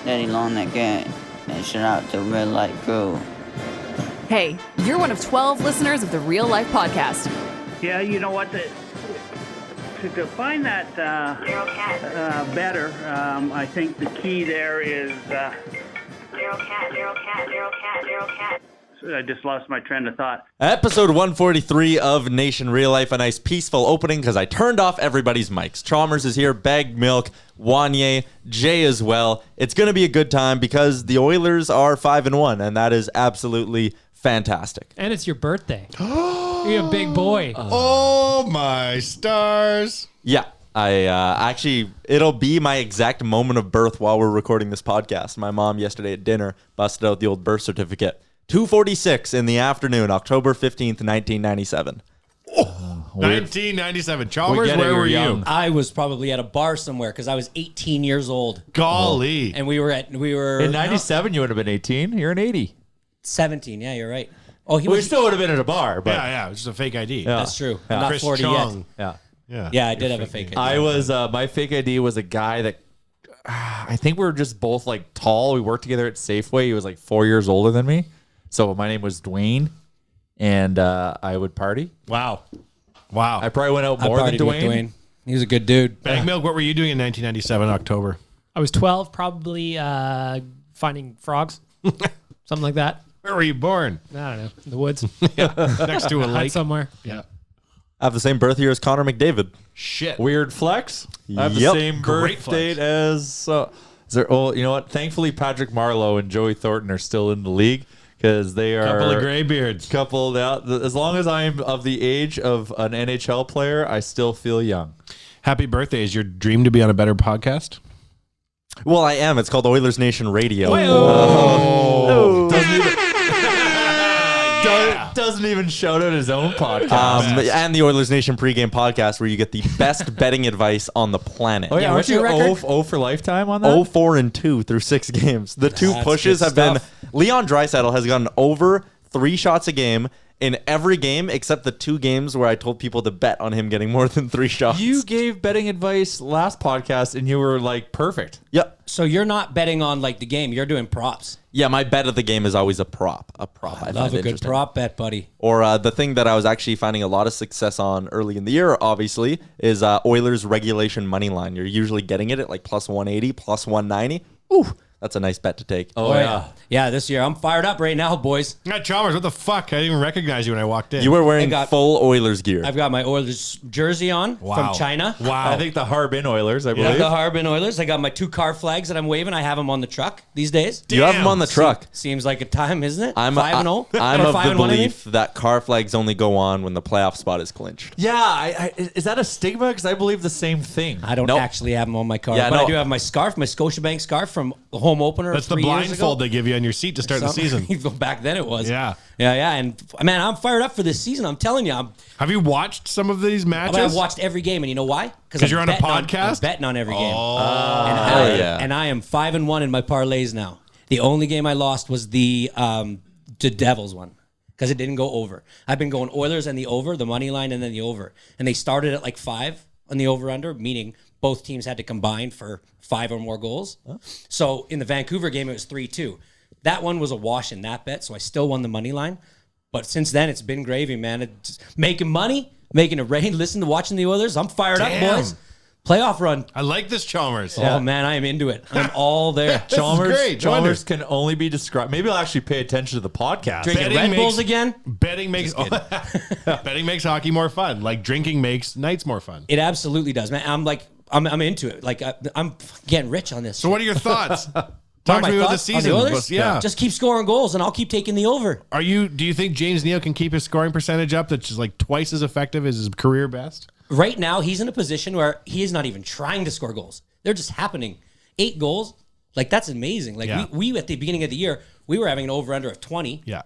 Daddy long that guy. And shout out to Red Light Crew. Hey, you're one of 12 listeners of the Real Life Podcast. Yeah, you know what? To define that better, I think the key there is... Zero cat. I just lost my train of thought. Episode 143 of Nation Real Life. A nice peaceful opening because I turned off everybody's mics. Chalmers is here, Bagged Milk, Wanye, Jay as well. It's going to be a good time because the Oilers are 5-1, and that is absolutely fantastic. And it's your birthday. You're a big boy. Oh, my stars. Yeah. It'll be my exact moment of birth while we're recording this podcast. My mom yesterday at dinner busted out the old birth certificate. 2:46 in the afternoon, October 15th, 1997. 1997. Chalmers, where were you? I was probably at a bar somewhere because I was 18 years old. Golly. And we were in 97, you would have been 18. You're an 80. 17. Yeah, you're right. Oh, we still would have been at a bar. But Yeah, it's just a fake ID. Yeah. That's true. Yeah. I'm not Chris 40 Chong. yet. Yeah. Yeah, I did have a fake ID. I was, my fake ID was a guy that, I think we were just both like tall. We worked together at Safeway. He was like 4 years older than me. So my name was Dwayne, and I would party. Wow. I probably went out I more than partied with Dwayne. He was a good dude. Bag Milk, what were you doing in 1997 October? I was 12, probably finding frogs, something like that. Where were you born? I don't know, in the woods, Next to a Out lake. somewhere. Yeah. I have the same birth year as Connor McDavid. Shit. Weird flex. I have the Yep. same Great birth flex. date as. You know what? Thankfully, Patrick Marleau and Joey Thornton are still in the league because they are Couple of gray beards. coupled out. As long as I'm of the age of an NHL player, I still feel young. Happy birthday. Is your dream to be on a better podcast? Well, I am. It's called Oilers Nation Radio. Doesn't even shout out his own podcast. And the Oilers Nation pregame podcast where you get the best betting advice on the planet. Oh, yeah. Aren't what's you your record? 0 for lifetime on that? 0-4-2 through 6 games. The two That's pushes good have been stuff. Leon Draisaitl has gotten over 3 shots a game in every game except the 2 games where I told people to bet on him getting more than 3 shots. You gave betting advice last podcast, and you were like perfect. Yep. So you're not betting on like the game. You're doing props. Yeah, my bet of the game is always a prop. I Love find a good interesting. prop bet, buddy. Or the thing that I was actually finding a lot of success on early in the year, obviously, is Oilers regulation money line. You're usually getting it at like plus 180, plus 190. Ooh, that's a nice bet to take. Oh, yeah. Yeah, this year I'm fired up right now, boys. Yeah, Chalmers, what the fuck? I didn't even recognize you when I walked in. You were wearing I got- full Oilers gear. I've got my Oilers jersey on Wow. from China. Wow. I think the Harbin Oilers, I I got believe. the Harbin Oilers. I got my 2 car flags that I'm waving. I have them on the truck these days. You have them on the truck. Seems like a time, isn't it? I'm 5-0. I'm Or of the 5-1, I mean. belief that car flags only go on when the playoff spot is clinched. Yeah, is that a stigma? Because I believe the same thing. I don't Nope. actually have them on my car, Yeah, but no. I do have my scarf, my Scotiabank scarf from the home opener. That's the 3 years blindfold ago. they give you on your seat to start the season. Back then it was. Yeah. Yeah. And man, I'm fired up for this season. I'm telling you. Have you watched some of these matches? I've watched every game, and you know why? 'Cause you're on a I'm podcast? betting on every game. hell yeah. And I am 5-1 in my parlays now. The only game I lost was the Devils one because it didn't go over. I've been going Oilers and the over, the money line, and then the over. And they started at like 5 on the over-under, meaning both teams had to combine for 5 or more goals. So in the Vancouver game, it was 3-2. That one was a wash in that bet, so I still won the money line. But since then, it's been gravy, man. It's making money, making it rain. Listen to watching the Oilers. I'm fired up, boys. Playoff run. I like this Chalmers. Oh, man, I am into it. I'm all there. Chalmers, great. Chalmers can only be described. Maybe I'll actually pay attention to the podcast. Drinking Betting Red makes- Bulls again? Betting makes betting makes hockey more fun. Like drinking makes nights more fun. It absolutely does, man. I'm into it. Like, I'm getting rich on this. So what are your thoughts? What Talk are to my me about the thoughts on season. Oilers? Yeah. Just keep scoring goals, and I'll keep taking the over. Do you think James Neal can keep his scoring percentage up that's just like twice as effective as his career best? Right now, he's in a position where he is not even trying to score goals. They're just happening. 8 goals, like that's amazing. Like Yeah. we at the beginning of the year, we were having an over-under of 20. Yeah.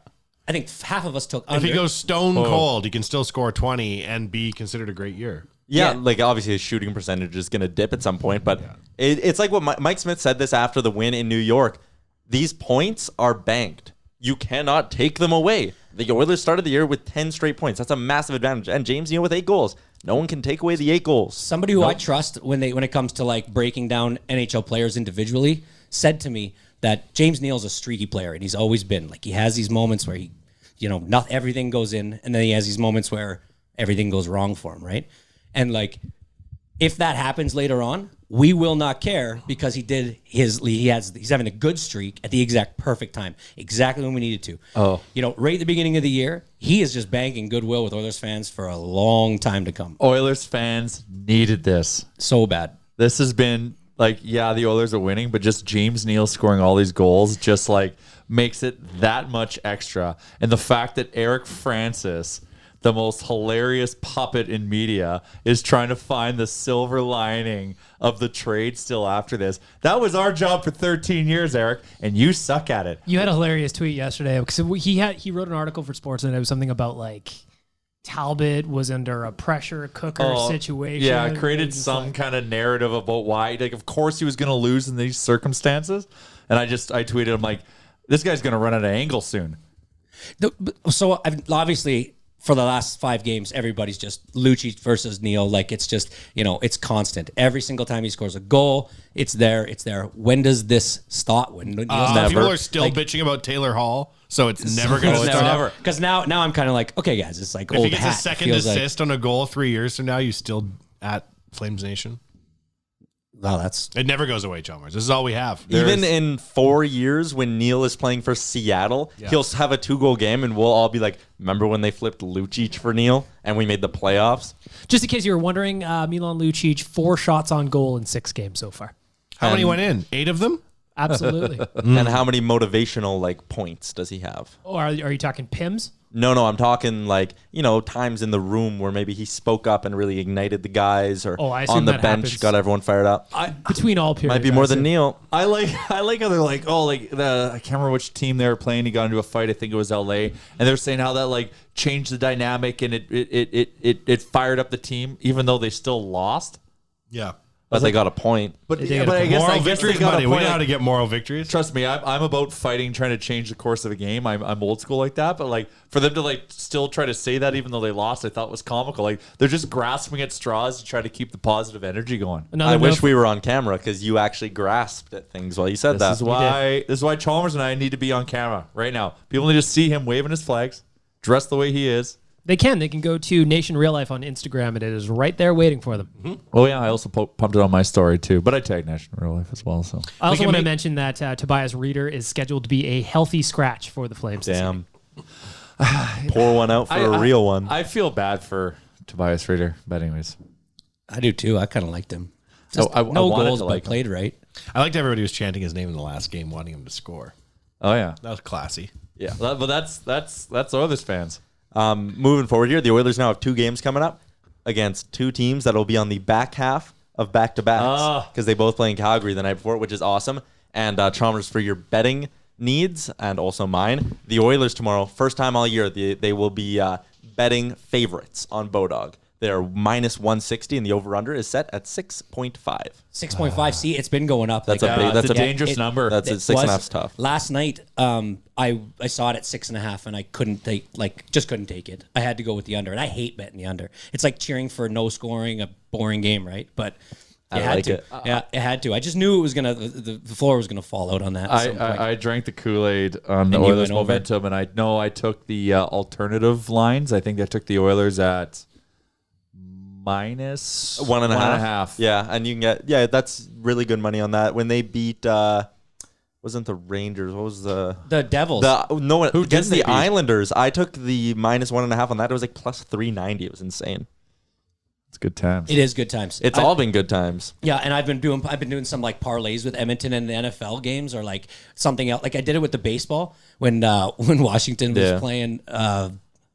I think half of us took If under. he goes stone cold, he can still score 20 and be considered a great year. Yeah, Yeah. like obviously his shooting percentage is going to dip at some point, but it's like what Mike Smith said this after the win in New York. These points are banked. You cannot take them away. The Oilers started the year with 10 straight points. That's a massive advantage. And James Neal with 8 goals. No one can take away the 8 goals. Somebody who I trust when it comes to like breaking down NHL players individually, said to me that James Neal's a streaky player, and he's always been. Like, he has these moments where he, not everything goes in, and then he has these moments where everything goes wrong for him, right? And like, if that happens later on, we will not care because he's having a good streak at the exact perfect time, exactly when we needed to. Oh. Right at the beginning of the year, he is just banking goodwill with Oilers fans for a long time to come. Oilers fans needed this. So bad. This has been like, yeah, the Oilers are winning, but just James Neal scoring all these goals just like makes it that much extra. And the fact that Eric Francis, the most hilarious puppet in media, is trying to find the silver lining of the trade still after this. That was our job for 13 years, Eric, and you suck at it. You had a hilarious tweet yesterday because he wrote an article for Sports and it was something about like Talbot was under a pressure cooker situation. Yeah, created some kind of narrative about why. Like, of course he was going to lose in these circumstances. And I tweeted him like, this guy's going to run out of angle soon. So obviously, for the last 5 games, everybody's just Lucic versus Neal. Like, it's just, it's constant. Every single time he scores a goal, it's there. When does this stop? When Neal's never. People are still bitching about Taylor Hall, so it's never going to stop. Never. Because now I'm kind of like, okay, guys, it's like if old he gets hat. a second assist on a goal 3 years from now, you still at Flames Nation? Wow, it never goes away, Chalmers. This is all we have. Even in 4 years, when Neal is playing for Seattle, he'll have a 2-goal game, and we'll all be like, "Remember when they flipped Lucic for Neal and we made the playoffs?" Just in case you were wondering, Milan Lucic 4 shots on goal in 6 games so far. How many went in? 8 of them? Absolutely. And how many motivational points does he have? Or are you talking Pims? No, I'm talking times in the room where maybe he spoke up and really ignited the guys, or I assume on the that bench happens. got everyone fired up. Between all periods. Might be more than Neal. I like how they're like, I can't remember which team they were playing. He got into a fight. I think it was LA, and they're saying how that changed the dynamic and it fired up the team, even though they still lost. Yeah. But they got a point. But I guess moral they victories, got a buddy. We point. know how to get moral victories. Trust me, I'm about fighting, trying to change the course of a game. I'm old school like that. But for them to still try to say that even though they lost, I thought was comical. They're just grasping at straws to try to keep the positive energy going. I wish we were on camera because you actually grasped at things while you said that. This is why Chalmers and I need to be on camera right now. People need to see him waving his flags, dressed the way he is. They can go to Nation Real Life on Instagram, and it is right there waiting for them. Mm-hmm. Oh yeah, I also pumped it on my story too, but I tagged National Real Life as well. So I also want to mention that Tobias Reeder is scheduled to be a healthy scratch for the Flames. Damn. Pour one out for a real one. I feel bad for Tobias Reeder, but anyways, I do too. I kind of liked him. No Goals, but played right. I liked everybody was chanting his name in the last game, wanting him to score. Oh yeah, that was classy. Yeah, but that's Oilers fans. Moving forward here, the Oilers now have 2 games coming up against 2 teams that will be on the back half of back-to-backs because they both play in Calgary the night before, which is awesome. And Chalmers, for your betting needs and also mine, the Oilers tomorrow, first time all year, they will be betting favorites on Bodog. They're minus 160, and the over-under is set at 6.5. 6.5. See, it's been going up. That's a dangerous number. That's at 6.5's tough. Last night, I saw it at 6.5, and I couldn't couldn't take it. I had to go with the under, and I hate betting the under. It's like cheering for no scoring, a boring game, right? But it had to. Yeah, it had to. I just knew it was gonna. The floor was gonna fall out on that. I drank the Kool-Aid on the Oilers momentum, and I took the alternative lines. I think I took the Oilers at minus 1.5. Yeah, and you can get that's really good money on that. When they beat wasn't the Rangers, what was the Devils? Against the Islanders, I took the minus 1.5 on that. It was plus 390. It was insane. It's good times. It is good times. It's all been good times. Yeah, and I've been doing some parlays with Edmonton and the NFL games, or something else. I did it with the baseball when Washington was playing.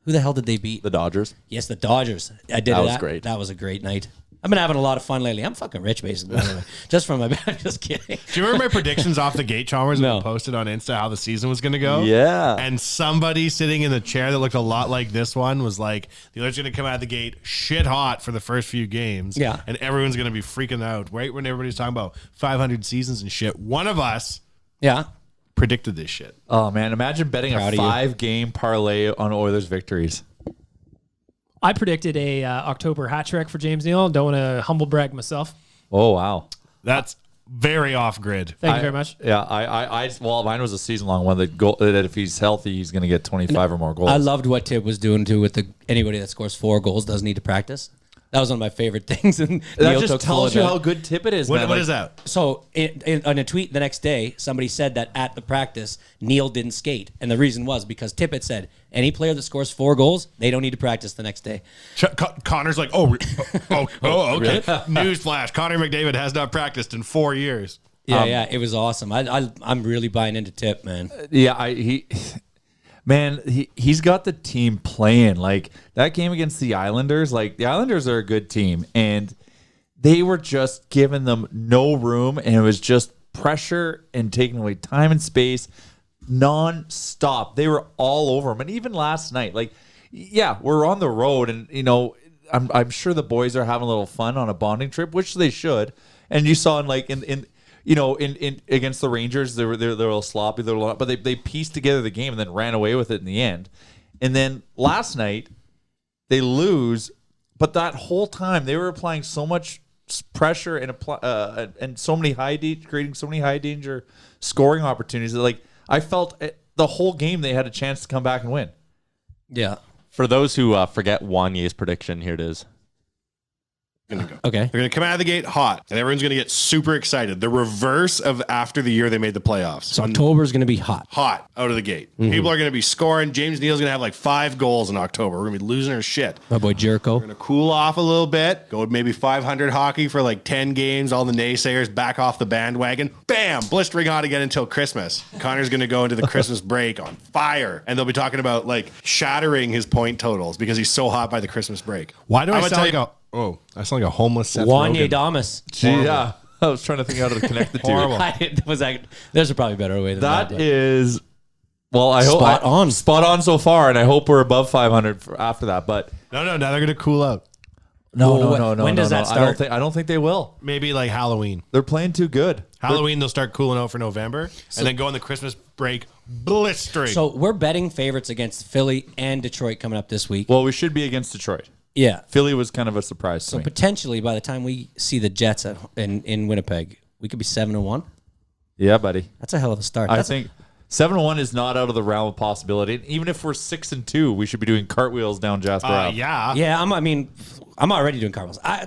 Who the hell did they beat? The Dodgers. Yes, the Dodgers. I did that. Was great. That was a great night. I've been having a lot of fun lately. I'm fucking rich, basically. Anyway, just from my back. Just kidding. Do you remember my predictions off the gate, Chalmers? No. We posted on Insta how the season was going to go. Yeah. And somebody sitting in the chair that looked a lot like this one was like, the Oilers are going to come out of the gate shit hot for the first few games. Yeah. And everyone's going to be freaking out, right? When everybody's talking about 500 seasons and shit. One of us predicted this shit. Oh, man. Imagine betting Proud a 5-game parlay on Oilers victories. I predicted a October hat trick for James Neal. Don't want to humble brag myself. Oh, wow. very off grid. Thank you very much. Yeah, well, mine was a season long one that if he's healthy, he's going to get 25 or more goals. I loved what Tib was doing too with anybody that scores 4 goals doesn't need to practice. That was one of my favorite things. And that Neil just took tells full you of how good Tippett is. What man. is that? So on a tweet the next day, somebody said that at the practice, Neil didn't skate. And the reason was because Tippett said, any player that scores 4 goals, they don't need to practice the next day. Connor's like, okay. Newsflash. Connor McDavid has not practiced in 4 years. Yeah, it was awesome. I'm really buying into Tip, man. Yeah, he's got the team playing. Like that game against the Islanders, like the Islanders are a good team and they were just giving them no room and it was just pressure and taking away time and space non-stop. They were all over them. And even last night, like, yeah, we're on the road and, you know, I'm sure the boys are having a little fun on a bonding trip, which they should. And you saw in against the Rangers, they're a little sloppy, but they pieced together the game and then ran away with it in the end. And then last night they lose, but that whole time they were applying so much pressure and so many creating so many high danger scoring opportunities that like I felt the whole game they had a chance to come back and win. Yeah. For those who forget Wanye's prediction, here it is. Gonna go. Okay. They're going to come out of the gate hot, and everyone's going to get super excited. The reverse of after the year they made the playoffs. So October's going to be hot. Hot out of the gate. People are going to be scoring. James Neal's going to have like 5 goals in October. We're going to be losing our shit. My boy Jericho. We're going to cool off a little bit. Go maybe 500 hockey for like 10 games. All the naysayers back off the bandwagon. Bam! Blistering hot again until Christmas. Connor's going to go into the Christmas break on fire. And they'll be talking about like shattering his point totals because he's so hot by the Christmas break. Why do I would sound tell like I sound like a homeless Seth Wanye Rogen. Damas. Yeah. I was trying to think how to connect the two. Horrible. There's a probably better way than that. That is, well, I hope spot on so far, and I hope we're above 500 after that. But No, now they're going to cool out. no. When does that start? I don't think they will. Maybe like Halloween. They're playing too good. Halloween, they'll start cooling out for November and then go on the Christmas break blistering. So we're betting favorites against Philly and Detroit coming up this week. Well, we should be against Detroit. Yeah. Philly was kind of a surprise to So me. potentially by the time we see the Jets in Winnipeg, we could be 7-1. Yeah, buddy. That's a hell of a start. I think 7-1 is not out of the realm of possibility. And even if we're 6-2, we should be doing cartwheels down Jasper Ave. yeah. Yeah, I'm already doing cartwheels. I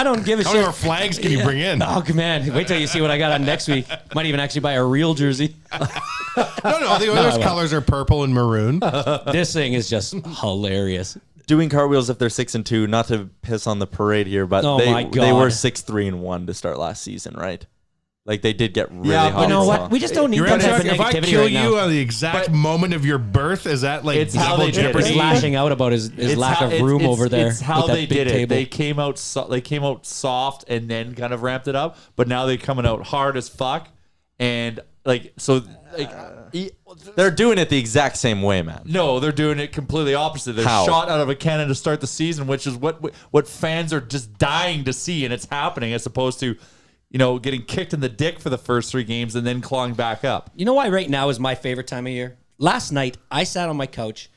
don't give a How shit. many more flags can you bring in? Oh man, wait till you see what I got on next week. Might even actually buy a real jersey. No, the Oilers' colors are purple and maroon. This thing is just hilarious. Doing cartwheels if they're 6-2, not to piss on the parade here, but Oh my God. they were 6-3-1 to start last season, right? Like they did get really hot. You know and what? soft. We just don't need You're that type of if I negativity kill right you now. on the exact moment of your birth, is that like It's how double they did it. jeopardy? He's lashing out about his lack of room over there. It's how with that they big did it. table. They came out soft and then kind of ramped it up, but now they're coming out hard as fuck. And They're doing it the exact same way, man. no, they're doing it completely opposite. They're How? shot out of a cannon to start the season, which is what fans are just dying to see, and it's happening as opposed to, getting kicked in the dick for the first 3 games and then clawing back up. You know why right now is my favorite time of year? Last night, I sat on my couch.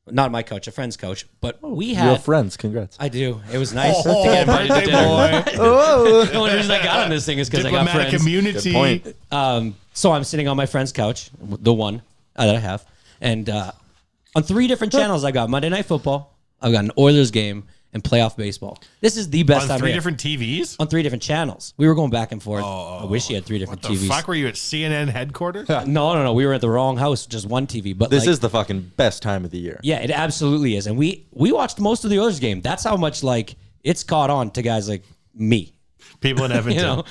Not my couch, a friend's couch. But we had... You have friends. Congrats. I do. It was nice to get invited to dinner. The only reason I got on this thing is because I got Diplomatic friends. immunity. Good point. So I'm sitting on my friend's couch, the one that I have. And on 3 different channels, I got Monday Night Football, I've got an Oilers game, and playoff baseball. This is the best On time 3 of year. different TVs? On 3 different channels. We were going back and forth. I wish he had 3 different What the TVs. fuck were you at CNN headquarters? No. We were at the wrong house, just one TV. But This is the fucking best time of the year. yeah, it absolutely is. And we watched most of the Oilers game. That's how much it's caught on to guys like me. People in Edmonton. You know?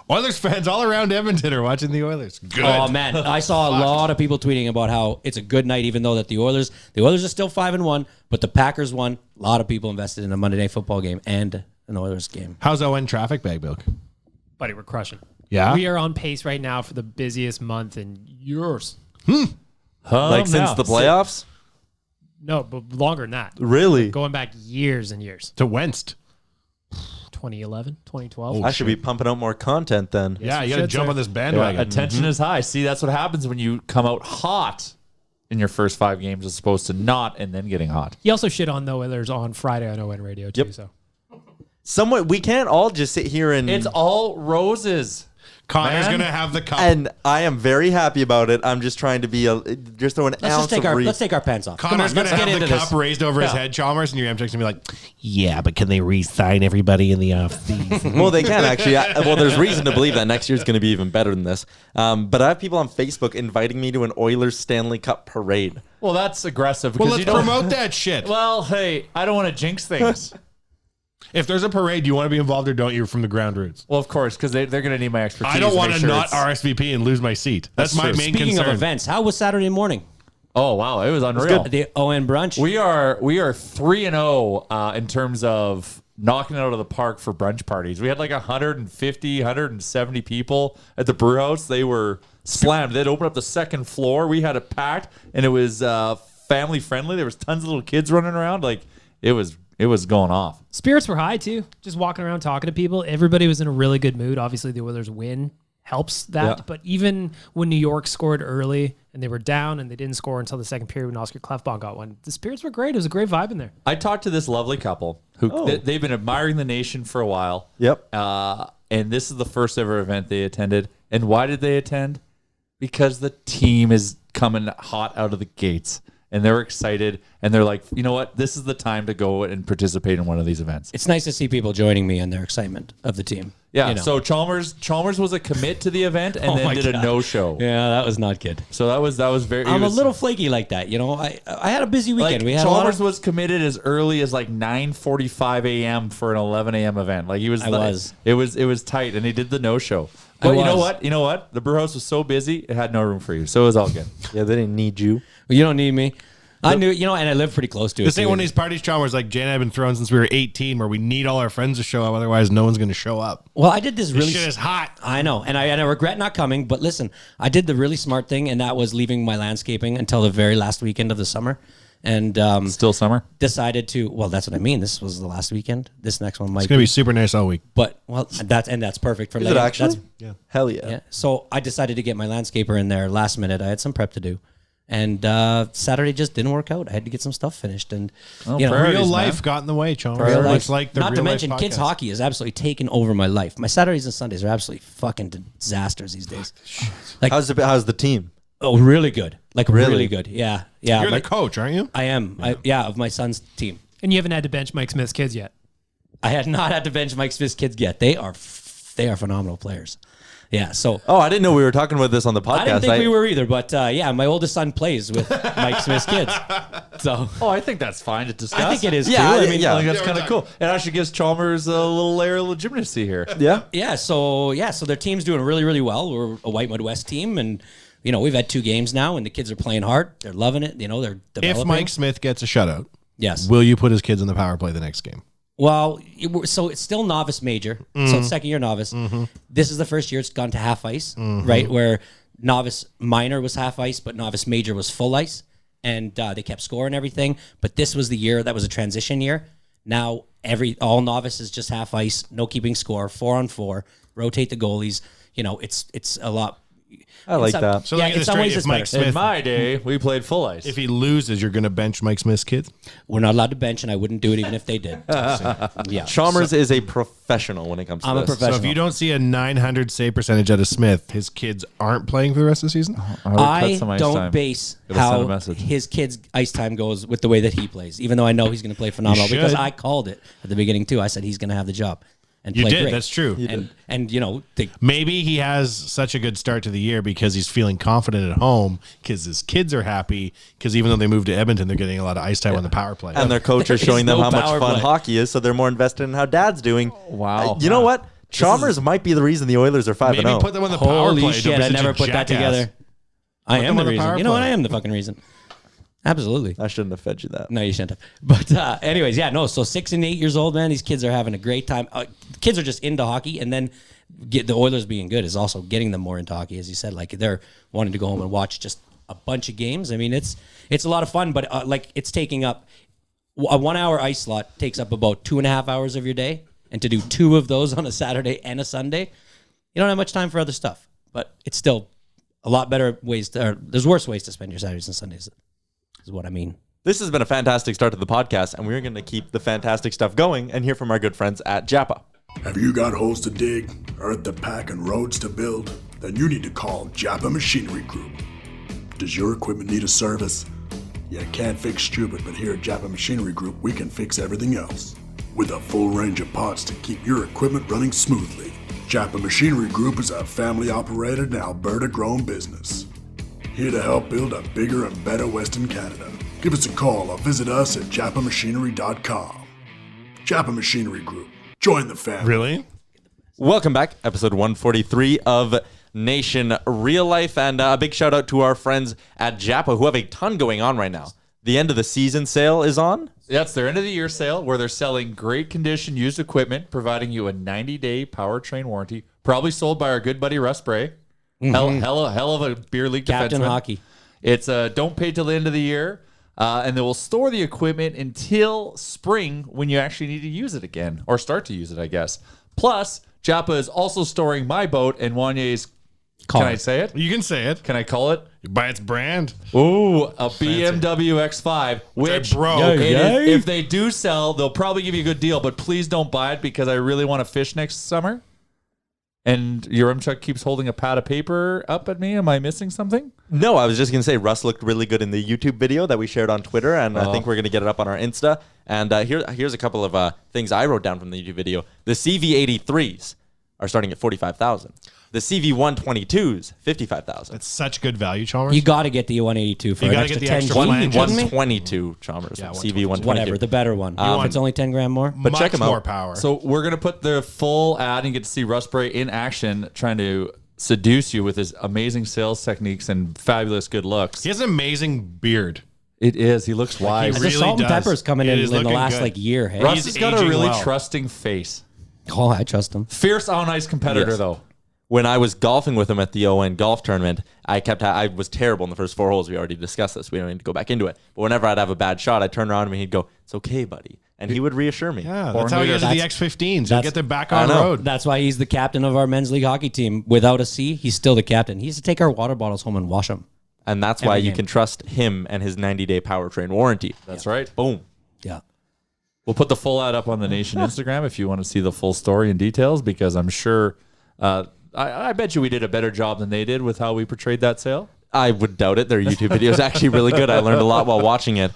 Oilers fans all around Edmonton are watching the Oilers. Good. Oh man, I saw a lot of people tweeting about how it's a good night, even though that the Oilers are still 5-1, but the Packers won. A lot of people invested in a Monday Night Football game and an Oilers game. How's ON traffic bag milk? Buddy, we're crushing. Yeah? We are on pace right now for the busiest month in years. Like since the playoffs? No, but longer than that. Really? Going back years and years. To Wenst. 2011, 2012. I should be pumping out more content then. Yeah, you you got to should, jump sir. on this bandwagon. Attention is high. See, that's what happens when you come out hot in your first 5 games as opposed to not and then getting hot. He also shit on the Oilers on Friday on ON Radio too. Yep. So somewhat we can't all just sit here and It's all roses. Connor's Man. going to have the cup. and I am very happy about it. I'm just trying to be just throw an ounce of Let's take our pants off. Connor's Come going on, to let's get have the into cup this. raised over his head, Chalmers, and your Amtech's going to be like, yeah, but can they re-sign everybody in the offseason? Well, they can actually. Well, there's reason to believe that next year's going to be even better than this. But I have people on Facebook inviting me to an Oilers Stanley Cup parade. Well, that's aggressive. Well, because let's you don't- promote that shit. Well, hey, I don't want to jinx things. If there's a parade, do you want to be involved or don't you from the ground roots? Well, of course, because they're going to need my expertise. I don't want make to sure not it's- RSVP and lose my seat. That's my true. main Speaking concern. of events, how was Saturday morning? Oh wow, it was unreal. The ON brunch. We are 3-0 in terms of knocking it out of the park for brunch parties. We had like 150, 170 people at the brew house. They were slammed. They'd open up the second floor. We had it packed, and it was family friendly. There was tons of little kids running around. Like it was going off. Spirits were high too. Just walking around talking to people. Everybody was in a really good mood. Obviously, the Oilers win helps that. Yeah. But even when New York scored early and they were down and they didn't score until the second period when Oscar Klefbom got one, the spirits were great. It was a great vibe in there. I talked to this lovely couple who they've been admiring the nation for a while. Yep. And this is the first ever event they attended. And why did they attend? Because the team is coming hot out of the gates. And they're excited. And they're like, you know what? This is the time to go and participate in one of these events. It's nice to see people joining me in their excitement of the team. Yeah. You know. So Chalmers was a commit to the event and Oh then my did a God. no-show. Yeah, that was not good. So that was very. I'm it was- a little flaky like that. You know, I had a busy weekend. Like We had a lot Chalmers of, was committed as early as like 9:45 a.m. for an 11 a.m. event. Like he was. I was. It was tight, and he did the no-show. But you know was. what? You know what? The brew house was so busy, it had no room for you. So it was all good. Yeah, they didn't need you. You don't need me. I knew, you know, and I live pretty close to it. This ain't too. one of these parties, Chalmers, like Jay and I have been throwing since we were 18, where we need all our friends to show up. Otherwise, no one's going to show up. Well, I did this This really. shit is hot. I know, and I regret not coming. But listen, I did the really smart thing, and that was leaving my landscaping until the very last weekend of the summer, and Still summer. decided to. Well, that's what I mean. This was the last weekend. This next one might. It's going to be super nice all week. But well, that's perfect for. Is it laying- actually? that's- Hell yeah. Yeah. So I decided to get my landscaper in there last minute. I had some prep to do. And Saturday just didn't work out. I had to get some stuff finished. And, you know, priorities, Real man. life got in the way, Chalmers. real life. Much like the Not to Real Life mention, kids podcast. hockey has absolutely taken over my life. My Saturdays and Sundays are absolutely fucking disasters these days. Like, How's the team? oh, really good. Like, really, Really? good. Yeah. Yeah. You're my- the coach, aren't you? I am. Of my son's team. And you haven't had to bench Mike Smith's kids yet. I had not had to bench Mike Smith's kids yet. They are phenomenal players. Yeah. So Oh, I didn't know we were talking about this on the podcast. I didn't think we were either, but yeah, my oldest son plays with Mike Smith's kids. So Oh, I think that's fine to discuss. I think it is Yeah, too. I yeah, mean, yeah. I think that's kind of cool. It actually gives Chalmers a little layer of legitimacy here. Yeah. Yeah, so their team's doing really, really well. We're a White Mud West team, and you know we've had 2 games now, and the kids are playing hard. They're loving it. You know they're developing. If Mike Smith gets a shutout, yes, will you put his kids in the power play the next game? well, so it's still novice major, so it's second year novice. This is the first year it's gone to half ice, right? Where novice minor was half ice, but novice major was full ice, and they kept score and everything. But this was the year that was a transition year. Now all novice is just half ice, no keeping score, 4-on-4, rotate the goalies. You know, it's a lot. I like in some- that. So yeah, let me get in this some straight. ways If it's Mike better. Smith- In my day, we played full ice. If he loses, you're going to bench Mike Smith's kids? We're not allowed to bench, and I wouldn't do it even if they did. Yeah, Chalmers is a professional when it comes to I'm a this. professional. So if you don't see a 900 save percentage out of Smith, his kids aren't playing for the rest of the season? I don't base Gotta send a how message. his kids' ice time goes with the way that he plays, even though I know he's going to play phenomenal You because should. I called it at the beginning too. I said he's going to have the job and You play did. great. That's true. And you know, Maybe he has such a good start to the year because he's feeling confident at home because his kids are happy because even though they moved to Edmonton, they're getting a lot of ice time on the power play. And their coach There is showing is them no how much power fun play. hockey is, so they're more invested in how dad's doing. Wow. You know what? Chalmers might be the reason the Oilers are 5-0. Maybe put them on the power holy play. shit, Don't be I such never a put that jackass. together. I Put am them on the the reason. power You know what? play. I am the fucking reason. Absolutely. I shouldn't have fed you that. No, you shouldn't have. But anyways, yeah, no. So 6 and 8 years old, man. These kids are having a great time. Kids are just into hockey, and then get the Oilers being good is also getting them more into hockey, as you said. Like they're wanting to go home and watch just a bunch of games. I mean, it's a lot of fun, but like it's taking up a 1 hour ice slot takes up about 2.5 hours of your day, and to do 2 of those on a Saturday and a Sunday, you don't have much time for other stuff. But it's still a lot better ways. There's worse ways to spend your Saturdays and Sundays, is what I mean. This has been a fantastic start to the podcast, and we're going to keep the fantastic stuff going and hear from our good friends at Japa. Have you got holes to dig, earth to pack, and roads to build? Then you need to call Japa Machinery Group. Does your equipment need a service? You can't fix stupid, but here at Japa Machinery Group, we can fix everything else. With a full range of parts to keep your equipment running smoothly. Japa Machinery Group is a family-operated and Alberta-grown business. Here to help build a bigger and better Western Canada. Give us a call or visit us at japamachinery.com. Japa Machinery Group. Join the family. Really? Welcome back, episode 143 of Nation Real Life, and a big shout out to our friends at Japa who have a ton going on right now. The end of the season sale is on. That's their end of the year sale where they're selling great condition used equipment, providing you a 90-day powertrain warranty, probably sold by our good buddy Russ Bray. Hell of a beer league Captain defenseman. Hockey. It's don't pay till the end of the year, and they will store the equipment until spring when you actually need to use it again, or start to use it, I guess. Plus, Japa is also storing my boat and Wanye's. Can I say it? You can say it. Can I call it? By its brand. Ooh, a BMW X5, which broke. if they do sell, they'll probably give you a good deal, but please don't buy it because I really want to fish next summer. And Yaremchuk keeps holding a pad of paper up at me. Am I missing something? No, I was just going to say Russ looked really good in the YouTube video that we shared on Twitter, and I think we're going to get it up on our Insta. And here's a couple of things I wrote down from the YouTube video. The CV83s are starting at $45,000. The CV122s, $55,000. It's such good value, Chalmers. You got to get the 182 for You an gotta extra get the 10 extra G, flange. wouldn't me? 122 Chalmers. Yeah, CV122. Whatever, the better one. If it's only 10 grand more. But Much check 'em out. more power. So we're going to put the full ad and get to see Russ Bray in action trying to seduce you with his amazing sales techniques and fabulous good looks. He has an amazing beard. It is. He looks wise. He The really salt and does. pepper's coming It in is the looking last good. year. Hey? Russ He's has got a aging really well. trusting face. Oh, I trust him. Fierce on ice competitor, Yes. though. When I was golfing with him at the ON golf tournament, I was terrible in the first 4 holes. We already discussed this. We don't need to go back into it. But whenever I'd have a bad shot, I'd turn around to him and he'd go, "It's okay, buddy." And he would reassure me. Yeah, that's how he is at the X15s. He'll get them back on I know. road. That's why he's the captain of our men's league hockey team. Without a C, he's still the captain. He used to take our water bottles home and wash them. And that's why Every you game. can trust him and his 90-day powertrain warranty. That's right. Boom. Yeah. We'll put the full ad up on the Nation Instagram if you want to see the full story and details, because I'm sure I bet you we did a better job than they did with how we portrayed that sale. I would doubt it. Their YouTube video is actually really good. I learned a lot while watching it.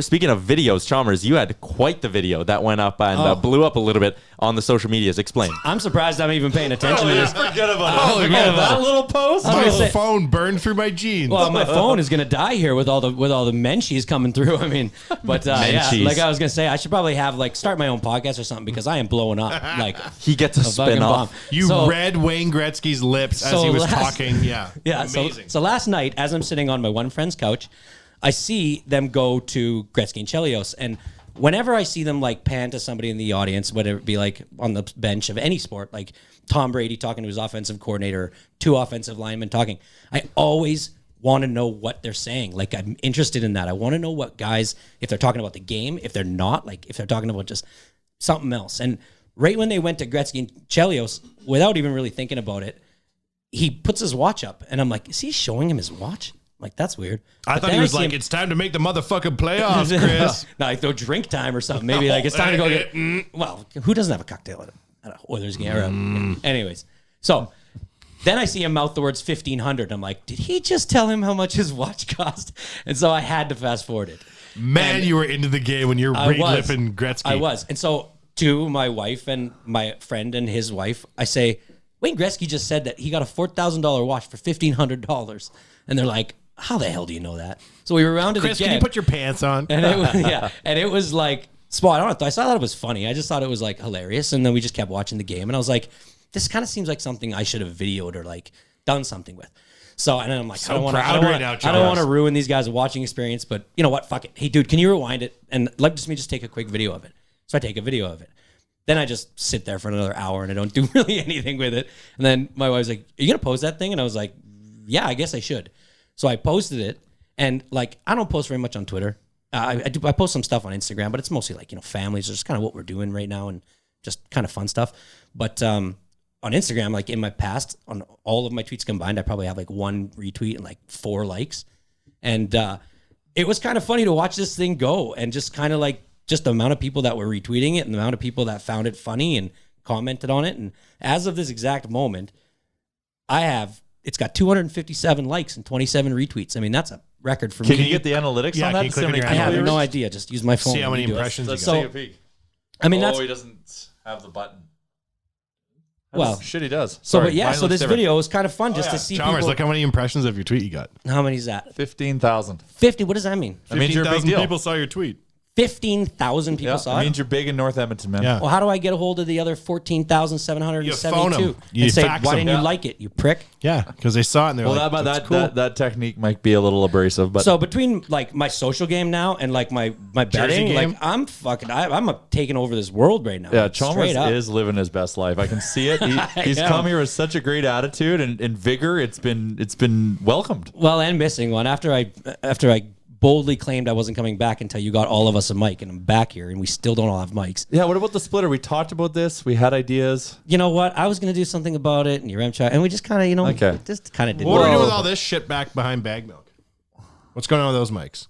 Speaking of videos, Chalmers, you had quite the video that went up and blew up a little bit on the social medias. Explain. I'm surprised I'm even paying attention to this. Forget about that little post. I'm My gonna say- phone burned through my jeans. Well, my phone is gonna die here with all the menchies coming through. I mean, but yeah, Menchies. like I was gonna say, I should probably have start my own podcast or something because I am blowing up like He gets a a fucking spin off. bomb. You So- read Wayne Gretzky's lips as So he was last- talking. Yeah. Yeah. Amazing. So last night, as I'm sitting on my one friend's couch, I see them go to Gretzky and Chelios, and whenever I see them pan to somebody in the audience, whether it be on the bench of any sport, like Tom Brady talking to his offensive coordinator, 2 offensive linemen talking, I always want to know what they're saying. I'm interested in that. I want to know what guys, if they're talking about the game, if they're not, if they're talking about just something else. And right when they went to Gretzky and Chelios, without even really thinking about it, he puts his watch up, and I'm like, is he showing him his watch? That's weird. I But thought then he was see like, him- it's time to make the motherfucking playoffs, Chris. no, throw drink time or something. Maybe it's time to go get. Well, who doesn't have a cocktail at an Oilers game? Yeah. Anyways, so then I see him mouth the words 1,500. I'm like, did he just tell him how much his watch cost? And so I had to fast forward it. Man, you were into the game when you're re-lipping Gretzky. I was. And so to my wife and my friend and his wife, I say, Wayne Gretzky just said that he got a $4,000 watch for $1,500. And they're like, how the hell do you know that? So we were around to Chris, the can game. you put your pants on? And it was, and it was spot on. I thought it was funny. I just thought it was hilarious. And then we just kept watching the game. And I was like, this kind of seems like something I should have videoed or done something with. So, and then I'm like, So I don't proud right now, want Charles. to ruin these guys' watching experience, but you know what? Fuck it. Hey, dude, can you rewind it and let me just take a quick video of it? So I take a video of it. Then I just sit there for another hour and I don't do really anything with it. And then my wife's like, are you going to post that thing? And I was like, yeah, I guess I should. So I posted it. And I don't post very much on Twitter. I post some stuff on Instagram, but it's mostly families, just kind of what we're doing right now and just kind of fun stuff. But on Instagram, in my past, on all of my tweets combined, I probably have 1 retweet and 4 likes. And it was kind of funny to watch this thing go and just kind of like just the amount of people that were retweeting it and the amount of people that found it funny and commented on it. And as of this exact moment, it's got 257 likes and 27 retweets. I mean, that's a record for me. Can you get the analytics on that? I have no idea. Just use my phone. See how many impressions you got. Take a peek. I mean, he doesn't have the button. Well, shit, he does. So, Sorry, but yeah, mine so looks this different. video was kind of fun just to see Chalmers, people. look how many impressions of your tweet you got. How many is that? 15,000. 50. What does that mean? That means you're a big 15,000 deal. people saw your tweet. 15,000 people saw It it. means you're big in North Edmonton, man. Yeah. Well, how do I get a hold of the other 14,772 You phone 'em. You and say, fax why 'em. didn't Yeah. you like it, you prick? Yeah, because they saw it and they're Well, like, that, "That's that technique might be a little abrasive, but So between like my social game now and like my betting, game? like I'm taking over this world right now. yeah, Like, Chalmers straight up. is living his best life. I can see it. He's am. come here with such a great attitude and vigor. It's been welcomed. Well, and missing one after I boldly claimed I wasn't coming back until you got all of us a mic, and I'm back here, and we still don't all have mics. Yeah, what about the splitter? We talked about this. We had ideas. You know what? I was going to do something about it, and your and we just kind of, Okay. just kind of did. what are we doing with all this shit back behind bag milk? What's going on with those mics?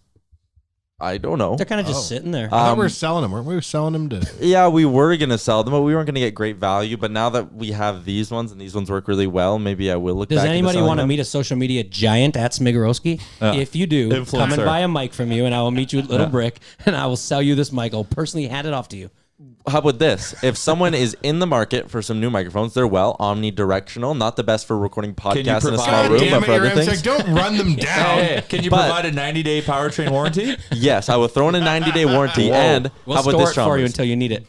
I don't know. They're kind of just sitting there. I thought we were selling them. Weren't we selling them to? Yeah, we were going to sell them, but we weren't going to get great value. But now that we have these ones and these ones work really well, maybe I will look Does back into anybody selling want to them. meet a social media giant at Smigorowski? If you do, come and Influencer. buy a mic from you, and I will meet you at Little Brick, and I will sell you this mic. I'll personally hand it off to you. How about this? If someone is in the market for some new microphones, they're omnidirectional, not the best for recording podcasts in a small God room, damn but it, for you're other MSEC. things. Don't run them down. Hey, can you But- provide a 90-day powertrain warranty? Yes, I will throw in a 90-day warranty. And We'll how about store this, it for you Chalmers? until you need it.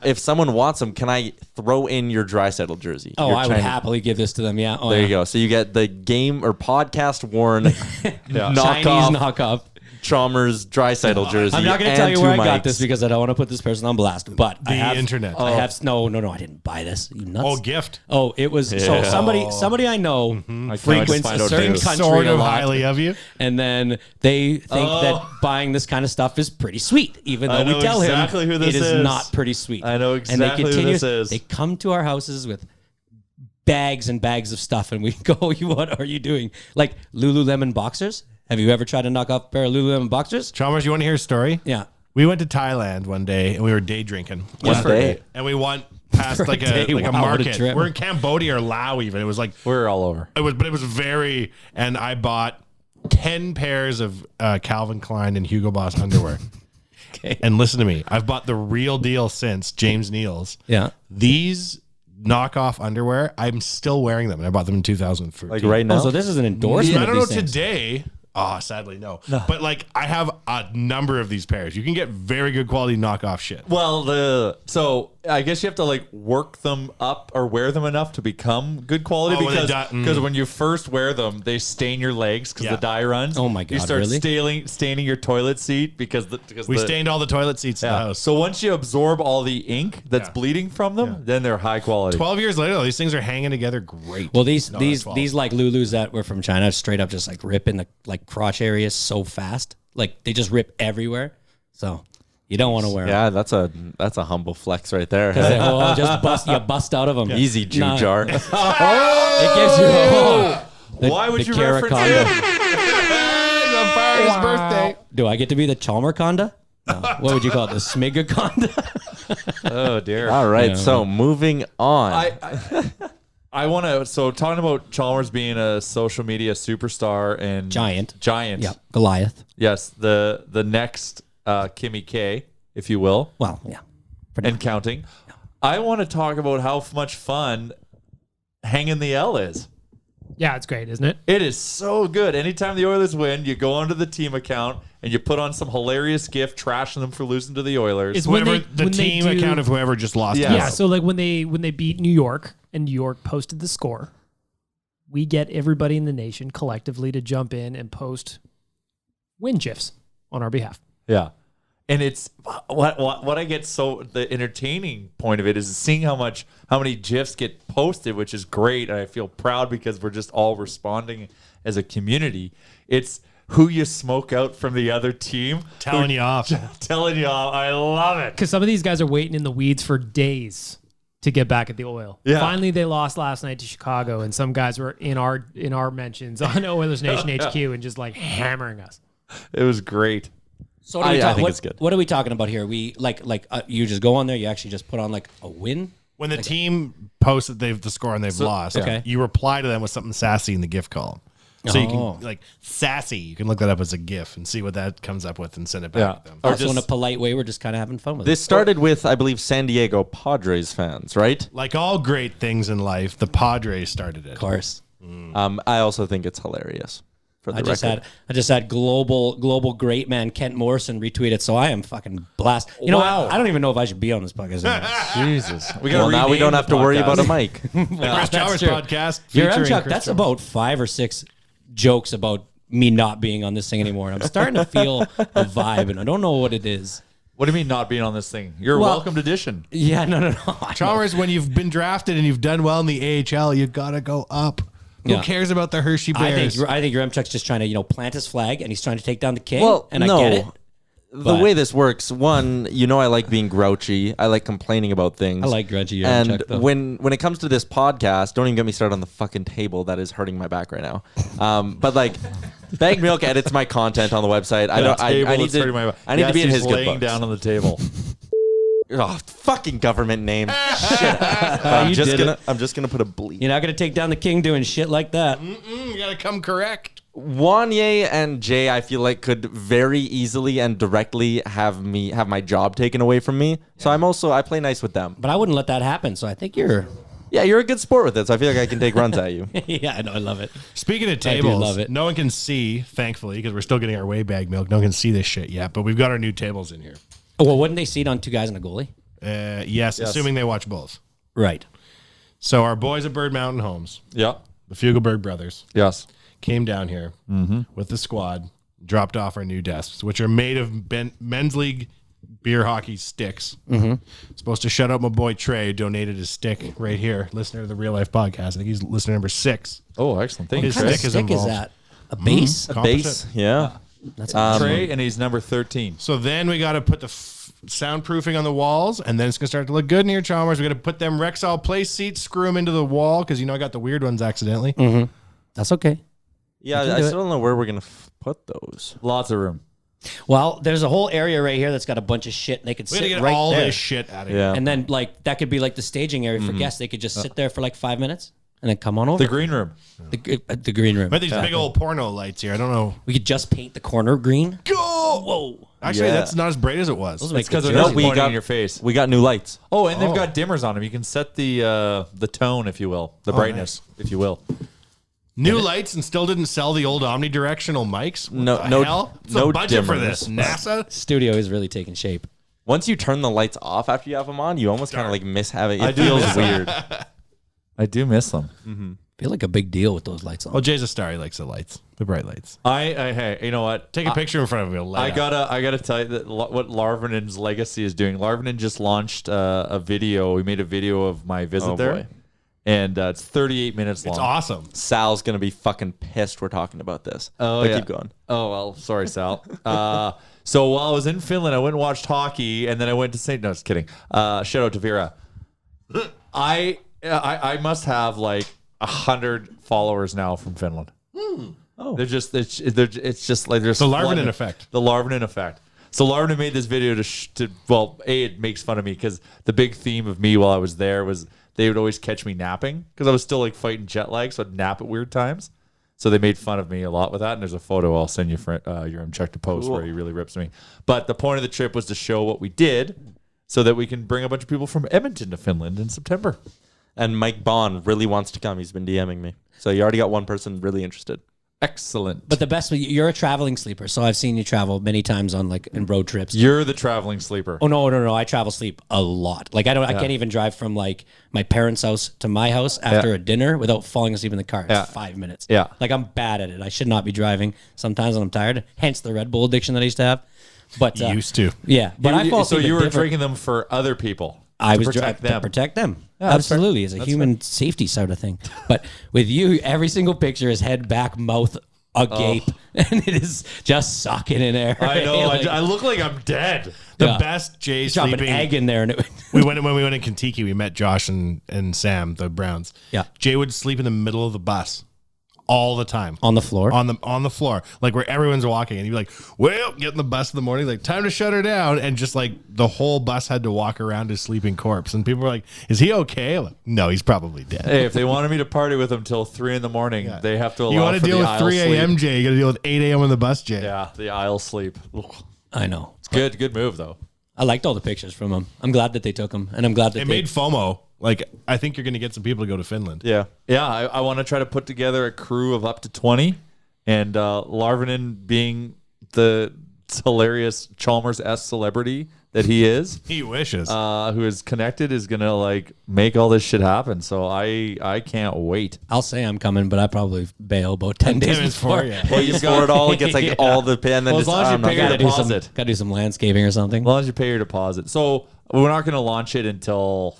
If someone wants them, can I throw in your dry settle jersey? Oh, Your I would Chinese- happily give this to them. Yeah. Oh, There yeah. you go. So you get the game or podcast worn Chinese knockoff knockoff. Chalmers dry settle jersey. I'm not going to and tell you two where I got mics. this because I don't want to put this person on blast. But I have internet. I have no. I didn't buy this. You nuts? Oh, gift. Oh, it was so somebody I know frequents find a out certain too. country Sort a of lot, highly of you. and then they think that buying this kind of stuff is pretty sweet, even though I we know tell exactly him who this it is is. not pretty sweet. I know exactly who this is. They come to our houses with bags and bags of stuff, and we go, "What are you doing?" Like Lululemon boxers. Have you ever tried to knock off a pair of Lululemon boxers? Chalmers, you want to hear a story? Yeah. We went to Thailand one day and we were day drinking. One day. And we went past like day. a Wow, what a market. trip. We're in Cambodia or Laos even. It was like We're all over. it was very, and I bought 10 pairs of Calvin Klein and Hugo Boss underwear. Okay. And listen to me. I've bought the real deal since James Neal's. Yeah. These knockoff underwear, I'm still wearing them. And I bought them in 2013. Like right now. Oh, so this is an endorsement. I of don't know these things. today. Oh, sadly, no. But like, I have a number of these pairs. You can get very good quality knockoff shit. Well, so I guess you have to like work them up or wear them enough to become good quality Oh, when they because when you first wear them, they stain your legs because Yeah. the dye runs. Oh my You God, start really? staining your toilet seat because We stained all the toilet seats in the house. So once you absorb all the ink that's bleeding from them, then they're high quality. 12 years later, though, these things are hanging together great. Well, these No, not 12. like Lulus that were from China straight up just like rip in the like crotch area so fast. Like they just rip everywhere. So you don't want to wear them. Yeah, that's a humble flex right there. Oh, just bust out of them. Easy, Jew jar. It gives you Why would you Caraconda. reference it? on fire his birthday. Do I get to be the Chalmerconda? No. What would you call it? The Smigaconda? Oh dear. All right, Yeah. so moving on. I want to. So talking about Chalmers being a social media superstar and Giant. giant. Goliath. Yes, the next Kimmy K, if you will, Well, yeah. and counting. I want to talk about how much fun hanging the L is. Yeah, it's great, isn't it? It is so good. Anytime the Oilers win, you go onto the team account and you put on some hilarious gif trashing them for losing to the Oilers. It's when Whoever they- the team do- account of whoever just lost. Yeah. Yeah, so like when they beat New York and New York posted the score, we get everybody in the nation collectively to jump in and post win gifs on our behalf. Yeah. And it's what I get so the entertaining point of it is seeing how many GIFs get posted, which is great. And I feel proud because we're just all responding as a community. It's who you smoke out from the other team. Telling you off. Telling you off. I love it. Because some of these guys are waiting in the weeds for days to get back at the Oil. Yeah. Finally, they lost last night to Chicago, and some guys were in our mentions on Oilers Nation HQ and just like hammering us. It was great. So what are we I think it's good. What are we talking about here? We you just go on there. You actually just put on like a win. When the team posts that they've the score and they've lost, okay. you reply to them with something sassy in the GIF column. So you can like sassy. You can look that up as a GIF and see what that comes up with and send it back to them. Also, in a polite way, we're just kind of having fun with This it. started with, I believe, San Diego Padres fans, right? Like all great things in life, the Padres started it. Of course. I also think it's hilarious. For the record. I just had global great man Kent Morrison retweet it, so I am fucking blast. You know what? I don't even know if I should be on this podcast anymore. Jesus. Well, now we don't have to worry about a mic. Chris Chalmers true. podcast. Your featuring Chuck, Chris that's Chalmers. about 5 or 6 jokes about me not being on this thing anymore. And I'm starting to feel a vibe, and I don't know what it is. What do you mean not being on this thing? You're a Well- welcomed addition. Yeah, no. I know. Chalmers, when you've been drafted and you've done well in the AHL, you gotta go up. Yeah. Who cares about the Hershey Bears? I think your Chuck's just trying to, plant his flag, and he's trying to take down the king. Well, and no. I get it. The way this works, one, I like being grouchy. I like complaining about things. I like grudgy Yarmchuk, And though. when it comes to this podcast, don't even get me started on the fucking table. That is hurting my back right now. But like, Bag Milk edits my content on the website. I need to be in his good laying books. down on the table. Oh, fucking government name. Shit. I'm just gonna put a bleep. You're not going to take down the king doing shit like that. You gotta come correct. Wanye and Jay, I feel like could very easily and directly have my job taken away from me. So I play nice with them. But I wouldn't let that happen, so I think you're... Yeah, you're a good sport with it. So I feel like I can take runs at you. Yeah, I know. I love it. Speaking of I do tables, love it. no one can see, thankfully, because we're still getting our way bag milk. No one can see this shit yet, but we've got our new tables in here. Oh, well, wouldn't they see it on 2 guys and a goalie? Yes, assuming they watch both. Right. So our boys at Bird Mountain Homes, Yeah. the Fugelberg brothers, Yes. came down here with the squad, dropped off our new desks, which are made of men's league beer hockey sticks. Supposed to shut up my boy Trey, donated his stick right here. Listener to the Real Life Podcast. I think he's listener number 6. Oh, excellent. Thank His you, What Trey. stick is stick is involved. that? A base? A Composite. base, yeah. That's Trey, and he's number 13. So then we got to put the soundproofing on the walls, and then it's going to start to look good in here, Chalmers. We got to put them Rexall Place seats, screw them into the wall, because I got the weird ones accidentally. That's okay. Yeah, I still don't know where we're gonna put those. Lots of room. Well, there's a whole area right here that's got a bunch of shit. And they could We got to sit get right all there. this shit out of here. Yeah. And then, that could be like the staging area for guests. They could just sit there for like 5 minutes and then come on over. The green room. The green room. But these big old porno lights here, I don't know. We could just paint the corner green. Whoa! Actually, Yeah. that's not as bright as it was. Those make Because good they're jokes. not we pointing got- in your face. We got new lights. Oh, and they've got dimmers on them. You can set the tone, if you will, the brightness, if you will. New lights and still didn't sell the old omnidirectional mics? What No- the no- hell? What's no the budget for dimmers. this? NASA? Studio is really taking shape. Once you turn the lights off after you have them on, you almost kind of like miss having. It I do feels miss weird. I do miss them. Feel like a big deal with those lights on. Well, Jay's a star. He likes the lights, the bright lights. Hey, you know what? Take a picture in front of him. I gotta tell you that what Larvinen's legacy is doing. Larvinen just launched a video. We made a video of my visit Oh, there, boy. and it's 38 minutes long. It's awesome. Sal's gonna be fucking pissed. We're talking about this. Oh, But yeah. keep going. Oh, well, sorry, Sal. So while I was in Finland, I went and watched hockey, and then I went to St. No, just kidding. Shout out to Vera. I must have like 100 followers now from Finland. Oh, it's just like there's The Larvinen effect. The Larvinen effect. So Larvinen made this video it makes fun of me because the big theme of me while I was there was they would always catch me napping because I was still like fighting jet lag, so I'd nap at weird times. So they made fun of me a lot with that, and there's a photo I'll send you for your check to post where he really rips me. But the point of the trip was to show what we did, so that we can bring a bunch of people from Edmonton to Finland in September. And Mike Bond really wants to come. He's been DMing me. So you already got one person really interested. Excellent. But the best, you're a traveling sleeper, so I've seen you travel many times on in road trips. You're the traveling sleeper. Oh no! I travel sleep a lot. Like I can't even drive from like my parents' house to my house after a dinner without falling asleep in the car. It's 5 minutes. Yeah. Like I'm bad at it. I should not be driving sometimes when I'm tired. Hence the Red Bull addiction that I used to have. But Used to. yeah. But I fall so asleep you at were different- drinking them for other people. I to was protect them. to protect them. that's Absolutely, as a human safety sort of thing. But with you, every single picture is head back, mouth agape, and it is just sucking in air. I know. Like, I look like I'm dead. The Yeah. best Jay drop an sleeping. egg in there, and it, When we went in Kentucky, we met Josh and Sam, the Browns. Yeah. Jay would sleep in the middle of the bus all the time. On the floor? On the floor, like where everyone's walking, and you'd be like, well, get in the bus in the morning, like time to shut her down, and just like the whole bus had to walk around his sleeping corpse, and people were like, is he okay? I'm like, no, he's probably dead. Hey, if they wanted me to party with them till 3 a.m, they have to allow You want to for deal the with aisle 3 a.m. sleep. Jay, you got to deal with 8 a.m. on the bus, Jay. Yeah, the aisle sleep. I know. It's good move though. I liked all the pictures from them. I'm glad that they took them, and I'm glad that It made FOMO. Like, I think you're going to get some people to go to Finland. Yeah. I want to try to put together a crew of up to 20, and Larvinen being the hilarious Chalmers-esque celebrity that he is, He wishes. who is connected, is gonna like make all this shit happen. So I can't wait. I'll say I'm coming, but I probably bail about 10 days before. yeah. Pays for it all. It gets like all the and then Well, just, as long as you I'm not pay your gonna Gotta do some, deposit. gotta do some landscaping or something. As long as you pay your deposit. So we're not going to launch it until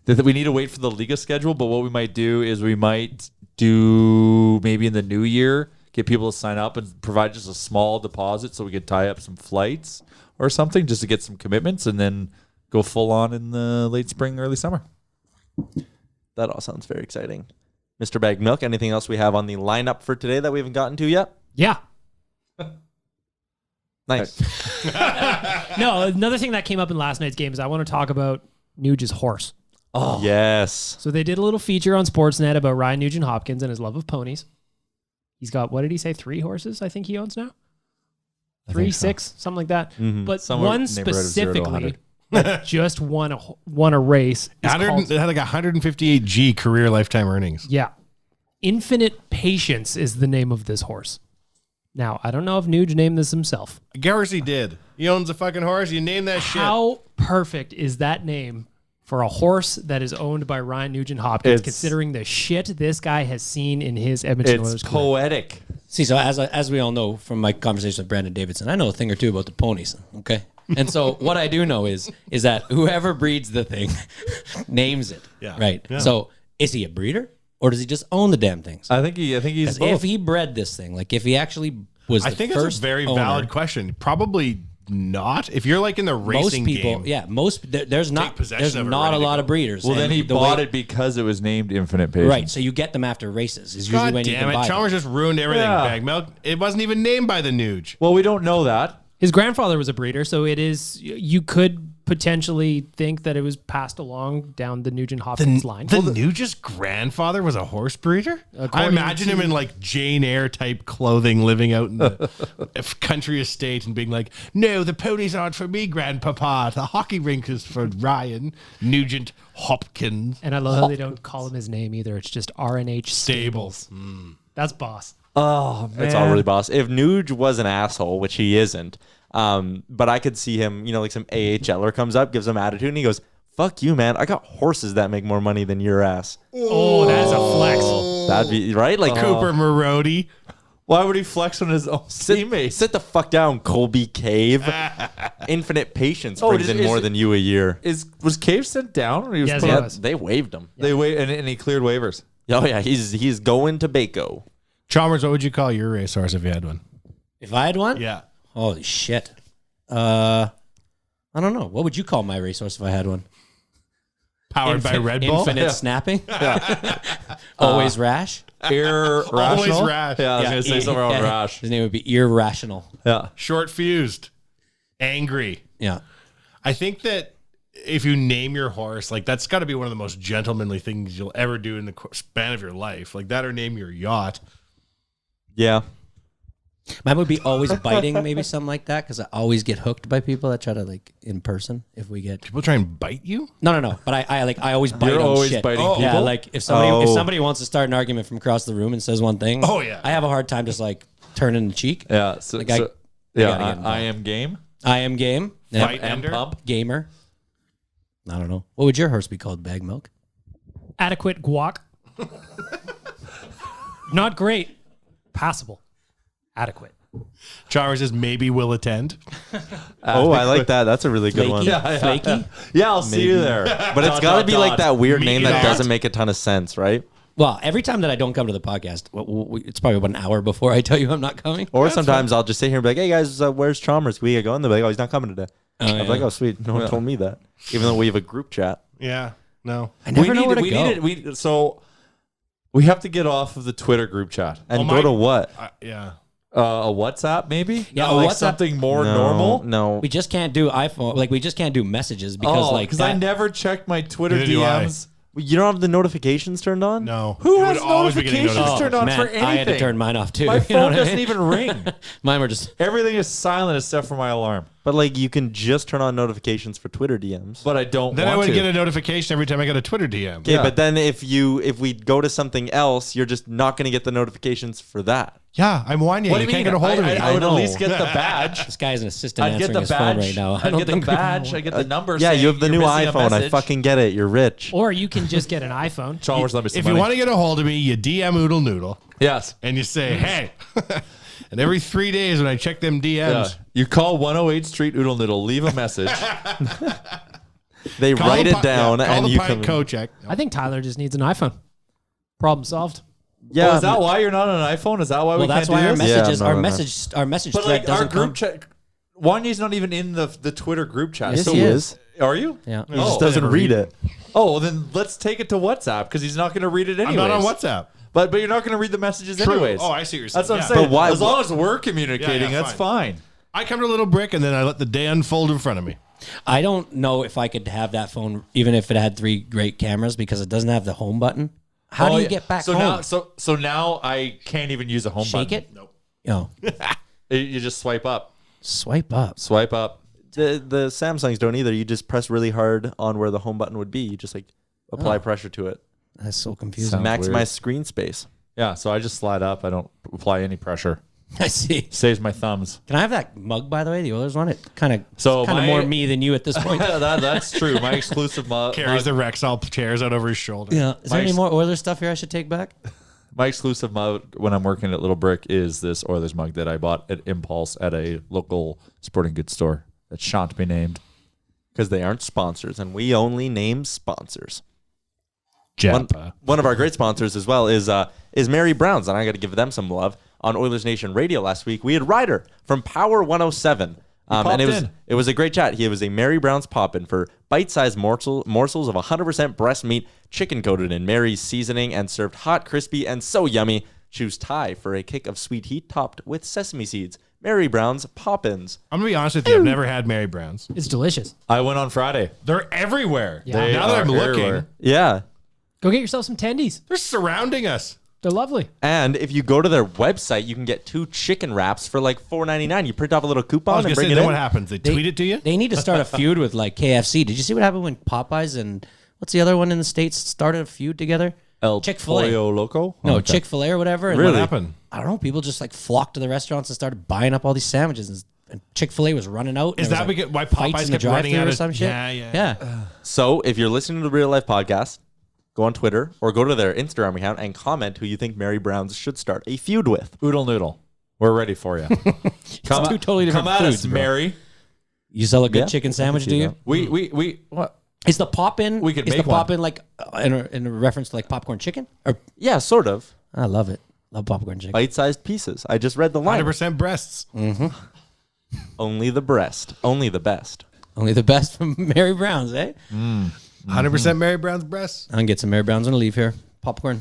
we need to wait for the Liga schedule. But what we might do is we might do maybe in the new year, get people to sign up and provide just a small deposit so we could tie up some flights or something just to get some commitments, and then go full on in the late spring, early summer. That all sounds very exciting. Mr. Bag Milk, anything else we have on the lineup for today that we haven't gotten to yet? Yeah. Nice. No, another thing that came up in last night's game is I want to talk about Nuge's horse. Oh, yes. So they did a little feature on Sportsnet about Ryan Nugent-Hopkins and his love of ponies. He's got, what did he say, 3 horses I think he owns now? 3, 6, something like that. But Somewhere one neighborhood of 0 to 100. specifically that just won a race. is 100, called- it had like 158 G career lifetime earnings. yeah. Infinite Patience is the name of this horse. Now, I don't know if Nuge named this himself. Garrison did. He owns a fucking horse. You name that shit. How perfect is that name for a horse that is owned by Ryan Nugent-Hopkins, It's- considering the shit this guy has seen in his Edmonton Oilers It's career? poetic. See, so as we all know from my conversation with Brandon Davidson, I know a thing or two about the ponies. Okay, and so what I do know is that whoever breeds the thing names it. Yeah. Right. Yeah. So is he a breeder or does he just own the damn things? I think he's 'Cause if he bred this thing, like if he actually was, I the think first it's a very owner, valid question. Probably not. If you're like in the Most racing people, game, yeah, there's not possession there's of it, not ready a to lot go. of breeders. Well, then and he the bought way- it because it was named Infinite Patience. right. So you get them after races. Is usually God when you damn can it, buy them. Chalmers just ruined everything. Yeah. Bag Milk. It wasn't even named by the Nuge. Well, we don't know that. His grandfather was a breeder, so it is. You could potentially think that it was passed along down the Nugent-Hopkins line. The Nuge's grandfather was a horse breeder? I According imagine him to- in like Jane Eyre type clothing, living out in the country estate and being like, no, the ponies aren't for me, Grandpapa. The hockey rink is for Ryan Nugent Hopkins. And I love how they don't call him his name either. It's just RNH Stables. That's boss. Oh man, It's all really boss. If Nuge was an asshole, which he isn't, but I could see him, like some AHLer comes up, gives him attitude, and he goes, fuck you, man. I got horses that make more money than your ass. Oh, that is a flex. That'd be right. Like Cooper Marody. Why would he flex on his own teammates? Sit the fuck down, Colby Cave. Infinite Patience brings in more than you a year. Was Cave sent down? Or he was Yes, put he up? was. They waived him. They and he cleared waivers. Oh yeah, he's going to Baco. Chalmers, what would you call your racehorse if you had one? If I had one, Yeah. holy shit. I don't know. What would you call my racehorse if I had one? Powered by Red Bull? Infinite snapping. Always rash. Irrational. Always rash. Yeah, I was gonna say somewhere on Yeah. rash. His name would be irrational. Yeah. Short fused. Angry. Yeah. I think that if you name your horse, like that's got to be one of the most gentlemanly things you'll ever do in the span of your life. Like that or name your yacht. Yeah. Mine would be always biting, maybe something like that, because I always get hooked by people that try to like in person. If we get People try and bite you? no, but I always bite. You're on always shit. biting Yeah, people? like if somebody wants to start an argument from across the room and says one thing, Oh, yeah. I have a hard time just like turning the cheek. Yeah. So, Like, I gotta get involved. I am game. I am game. Fight And ender? pump. Gamer. I don't know. What would your horse be called? Bag milk. Adequate guac. Not great. Passable. Adequate. Chalmers says maybe will attend. Oh, I like that. That's a really good one. Flaky. Flaky. Yeah, I'll see you there. But it's got to be like that weird name that Meat. doesn't make a ton of sense, right? Well, every time that I don't come to the podcast, it's probably about an hour before I tell you I'm not coming. Or sometimes I'll just sit here and be like, hey guys, where's Chalmers? Can we get going? They're like, oh, he's not coming today. I'm like, oh, sweet. No one told me that. Even though we have a group chat. Yeah. No. I never know where to go. So We have to get off of the Twitter group chat and go to what? Yeah. A WhatsApp maybe. Yeah, like WhatsApp. something more normal. No, We just can't do iPhone. Like we just can't do messages because because I never checked my Twitter Neither do I. DMs. you don't have the notifications turned on. No. Who You has would always be getting notifications turned on man, for anything? I had to turn mine off too. My you know phone what I doesn't mean? even ring. Mine were just. Everything is silent except for my alarm. But like you can just turn on notifications for Twitter DMs. But I don't Then want I would to. get a notification every time I got a Twitter DM. Okay, but then if we go to something else, you're just not going to get the notifications for that. Yeah, I'm whining. What do You you can't mean? get a hold of me. I would at know. least get the badge. This guy is an assistant I'd get answering the his phone badge right now. I'd get the badge. I get the number. Yeah, saying you have the you're new missing a iPhone. I message. fucking get it. You're rich. Or you can just get an iPhone. Chalmers, let me see If you want to get a hold of me, you DM Oodle Noodle yes. and you say, hey. And every 3 days when I check them DMs, Yeah. You call 108 Street Oodle Noodle, leave a message. They call write the it pi- down, yeah, call and the you Pine can. Co-check. I think Tyler just needs an iPhone. Problem solved. Yeah, Oh, is that why you're not on an iPhone? Is that why we Well, can't that's do why our this? messages, Yeah, our no. message But thread like our doesn't come. group chat, Wanya's not even in the Twitter group chat. Yes, So he is. Are you? Yeah. He just doesn't never read read it. Oh, well, then let's take it to WhatsApp because he's not going to read it anyways. I'm not on WhatsApp. But you're not going to read the messages True. anyways. Oh, I see what you're saying. That's what I'm Yeah. saying. But why- As long as we're communicating, Yeah, that's fine. I come to Little Brick and then I let the day unfold in front of me. I don't know if I could have that phone, even if it had 3 great cameras, because it doesn't have the home button. How Oh, do you yeah. get back so home? Now, so now I can't even use a home Shake button. it? Nope. No. You just swipe up. Swipe up. Swipe up. The Samsungs don't either. You just press really hard on where the home button would be. You just like apply pressure to it. That's so confusing. Sounds Maximize weird. screen space. Yeah, so I just slide up. I don't apply any pressure. I see. Saves my thumbs. Can I have that mug, by the way? The Oilers one? It kind of my- more me than you at this point. That's true. My exclusive mug. Carries the Rexall chairs out over his shoulder. Yeah. Is there any Mike's- more Oilers stuff here I should take back? My exclusive mug when I'm working at Little Brick is this Oilers mug that I bought at Impulse at a local sporting goods store that shan't be named. Because they aren't sponsors, and we only name sponsors. Japa. One of our great sponsors as well is Mary Brown's, and I got to give them some love. On Oilers Nation Radio last week, we had Ryder from Power 107, and it was a great chat. He was a Mary Brown's pop-in for bite-sized morsels of 100% breast meat, chicken coated in Mary's seasoning, and served hot, crispy, and so yummy. Choose Thai for a kick of sweet heat topped with sesame seeds. Mary Brown's pop-ins. I'm going to be honest with you. I've never had Mary Brown's. It's delicious. I went on Friday. They're everywhere. Yeah. Now that I'm looking, everywhere. Yeah. Go get yourself some tendies. they're surrounding us. They're lovely. And if you go to their website, you can get 2 chicken wraps for like $4.99. You print off a little I coupon was and going to bring say, it then in. what happens? They tweet it to you? They need to start a feud with like KFC. Did you see what happened when Popeyes and what's the other one in the States started a feud together? El Chick-fil-A. Pollo Loco? No, Okay. Chick-fil-A or whatever. And What happened? I don't know. People just like flocked to the restaurants and started buying up all these sandwiches. And Chick-fil-A was running out. and Is there that was, because why fights Popeyes in the kept running drive-thru out or of some shit? Yeah. So if you're listening to the Real Life Podcast, go on Twitter or go to their Instagram account and comment who you think Mary Brown's should start a feud with. Oodle Noodle. We're ready for you. Come two totally different come at foods, us, bro. Mary. You sell a good Yeah, chicken I sandwich, can do see you? that. We what? Is the pop-in? We could is make the one. pop-in like in a reference to like popcorn chicken? Or Yeah, sort of. I love it. Love popcorn chicken. Bite-sized pieces. I just read the line. 100% breasts. Only the breast. Only the best. Only the best from Mary Brown's, eh? 100% Mary Brown's breasts. I can get some Mary Brown's on a leaf here. Popcorn.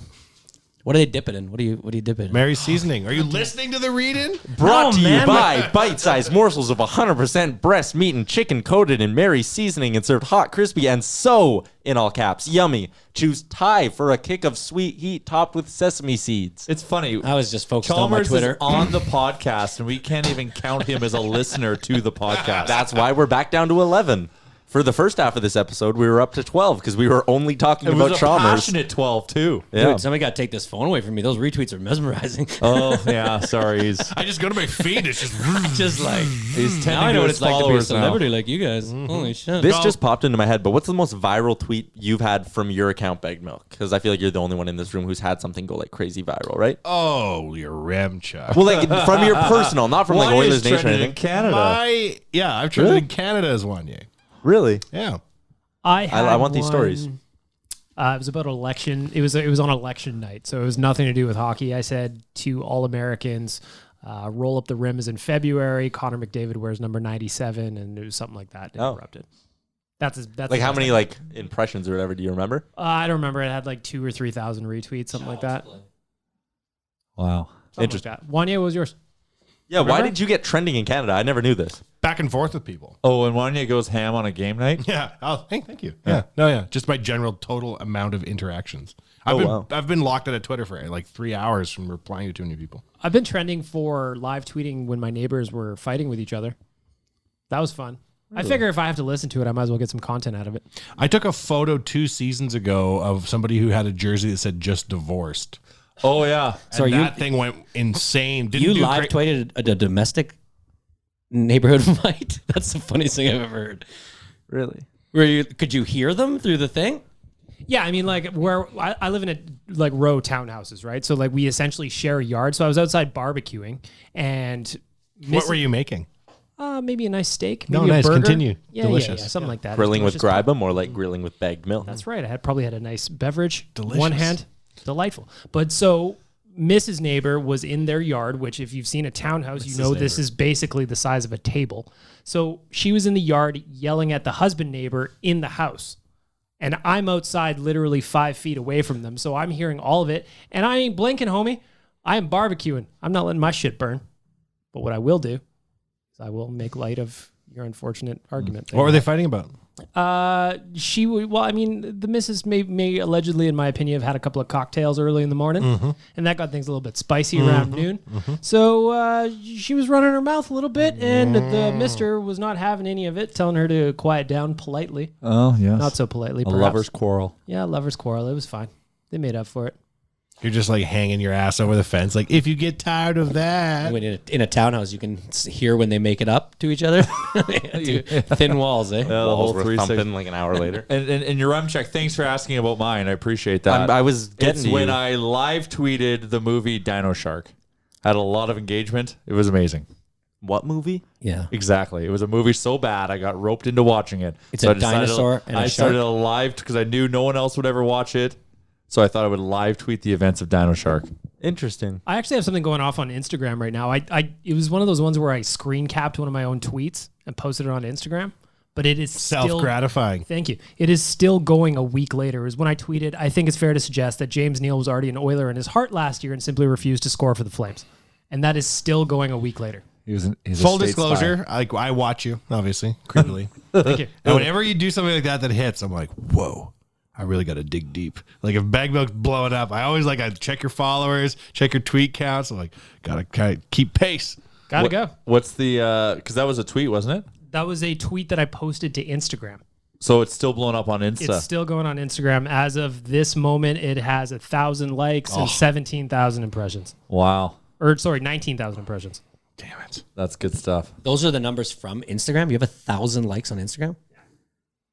What do they dip it in? What do you dip it in? Mary's seasoning. Are you listening to the read-in? Brought to you man. by bite-sized morsels of 100% breast meat and chicken coated in Mary's seasoning and served hot, crispy, and so, in all caps, yummy. Choose Thai for a kick of sweet heat topped with sesame seeds. It's funny. I was just focused Chalmers on my Twitter. is on the podcast, and we can't even count him as a listener to the podcast. That's why we're back down to 11. For the first half of this episode, we were up to 12 because we were only talking it about was a Chalmers. passionate 12 too. Yeah. Dude, somebody got to take this phone away from me. Those retweets are mesmerizing. Oh yeah, sorry. I just go to my feed. It's just... just like, He's now I tending know to what his it's like to be a followers now. celebrity like you guys. Holy shit. This just popped into my head, but what's the most viral tweet you've had from your account, Bag Milk? Because I feel like you're the only one in this room who's had something go like crazy viral, right? Oh, your Ramcha. Well, like from your personal, not from like Why is Oilers Nation or trending in anything. Canada? I've trended in Canada as one, yeah. Really? Yeah. I want these one, stories. It was about election. It was on election night, so it was nothing to do with hockey. I said to all Americans, roll up the rims in February. Connor McDavid wears number 97, and it was something like that. It Oh. interrupted. That's Like how many like impressions or whatever? Do you remember? I don't remember. It had like 2,000 or 3,000 retweets, something like that. Wow. Interesting. Like Wanya, what was yours? Yeah. Why did you get trending in Canada? I never knew this. Back and forth with people. Oh, and Wanya goes ham on a game night? Yeah. Oh, hey, thank you. Yeah. No, yeah. Just my general total amount of interactions. I've been locked out of Twitter for like 3 hours from replying to too many people. I've been trending for live tweeting when my neighbors were fighting with each other. That was fun. I figure if I have to listen to it, I might as well get some content out of it. I took a photo 2 seasons ago of somebody who had a jersey that said "just divorced." Oh yeah. So that thing went insane. You live tweeted a domestic neighborhood fight? That's the funniest thing I've ever heard. Really? Could you hear them through the thing? Yeah, I mean, like where I live in a like row townhouses, right? So like we essentially share a yard. So I was outside barbecuing, and What were you making? Maybe a nice steak. No, Maybe a nice. burger. Continue. Yeah, Delicious. Yeah, something like that. Grilling with Delicious. gribem or like grilling with bagged milk? That's right. I probably had a nice beverage. Delicious. One hand, delightful. But so Mrs. Neighbor was in their yard, which if you've seen a townhouse, you know this is basically the size of a table. So she was in the yard yelling at the husband neighbor in the house. And I'm outside literally 5 feet away from them. So I'm hearing all of it. And I ain't blinking, homie. I am barbecuing. I'm not letting my shit burn. But what I will do is I will make light of your unfortunate argument. What were they fighting about? She would, well, I mean, the missus may allegedly, in my opinion, have had a couple of cocktails early in the morning, and that got things a little bit spicy around noon. So she was running her mouth a little bit, and the mister was not having any of it, telling her to quiet down politely. Oh, yes. Not so politely, A perhaps. lover's quarrel. Yeah, lover's quarrel. It was fine. They made up for it. You're just like hanging your ass over the fence. Like, if you get tired of that. When in a townhouse, you can hear when they make it up to each other. Thin walls, eh? The Walls whole were 360. thumping like an hour later. And your check. Thanks for asking about mine. I appreciate that. I was getting It's to when you. I live tweeted the movie Dino Shark. Had a lot of engagement. It was amazing. What movie? Yeah. Exactly. It was a movie so bad I got roped into watching it. It's So a I decided dinosaur and a I started shark? a live because I knew no one else would ever watch it. So I thought I would live tweet the events of Dino Shark. Interesting. I actually have something going off on Instagram right now. It was one of those ones where I screen capped one of my own tweets and posted it on Instagram, but it is Self-gratifying. Thank you. It is still going a week later. It was when I tweeted, I think it's fair to suggest that James Neal was already an Oiler in his heart last year and simply refused to score for the Flames. And that is still going a week later. He's a Full state disclosure, spy. I watch you, obviously, creepily. Thank you. And whenever you do something like that hits, I'm like, whoa, I really got to dig deep. Like if Bag Milk's blowing up, I always I check your followers, check your tweet counts. I'm like, gotta kind of keep pace. Gotta go. What's the, because that was a tweet, wasn't it? That was a tweet that I posted to Instagram. So it's still blowing up on Insta. It's still going on Instagram. As of this moment, it has 1,000 likes and 17,000 impressions. Wow. Or sorry, 19,000 impressions. Damn it. That's good stuff. Those are the numbers from Instagram. You have 1,000 likes on Instagram?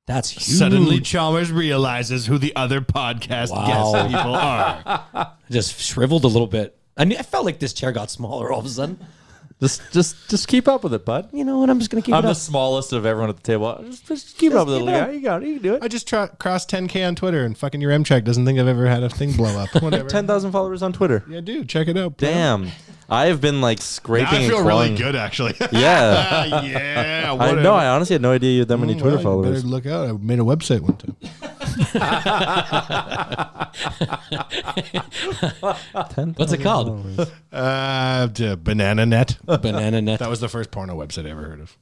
That's huge. Suddenly Chalmers realizes who the other podcast guest people are. Just shriveled a little bit. I felt like this chair got smaller all of a sudden. Just keep up with it, bud. You know what? I'm just going to keep I'm it the up. smallest of everyone at the table. Just keep up with it, little guy. You got it. You can do it. I just crossed 10K on Twitter and fucking your M-check doesn't think I've ever had a thing blow up. Whatever. 10,000 followers on Twitter. Yeah, dude, check it out. Bro. Damn. I have been like scraping Now I feel and really clawing. good, actually. Yeah. Yeah. I Whatever. know. I honestly had no idea you had that many Twitter Well, you followers. better look out. I made a website one time. What's it called? Banana Net. Banana Net. That was the first porno website I ever heard of.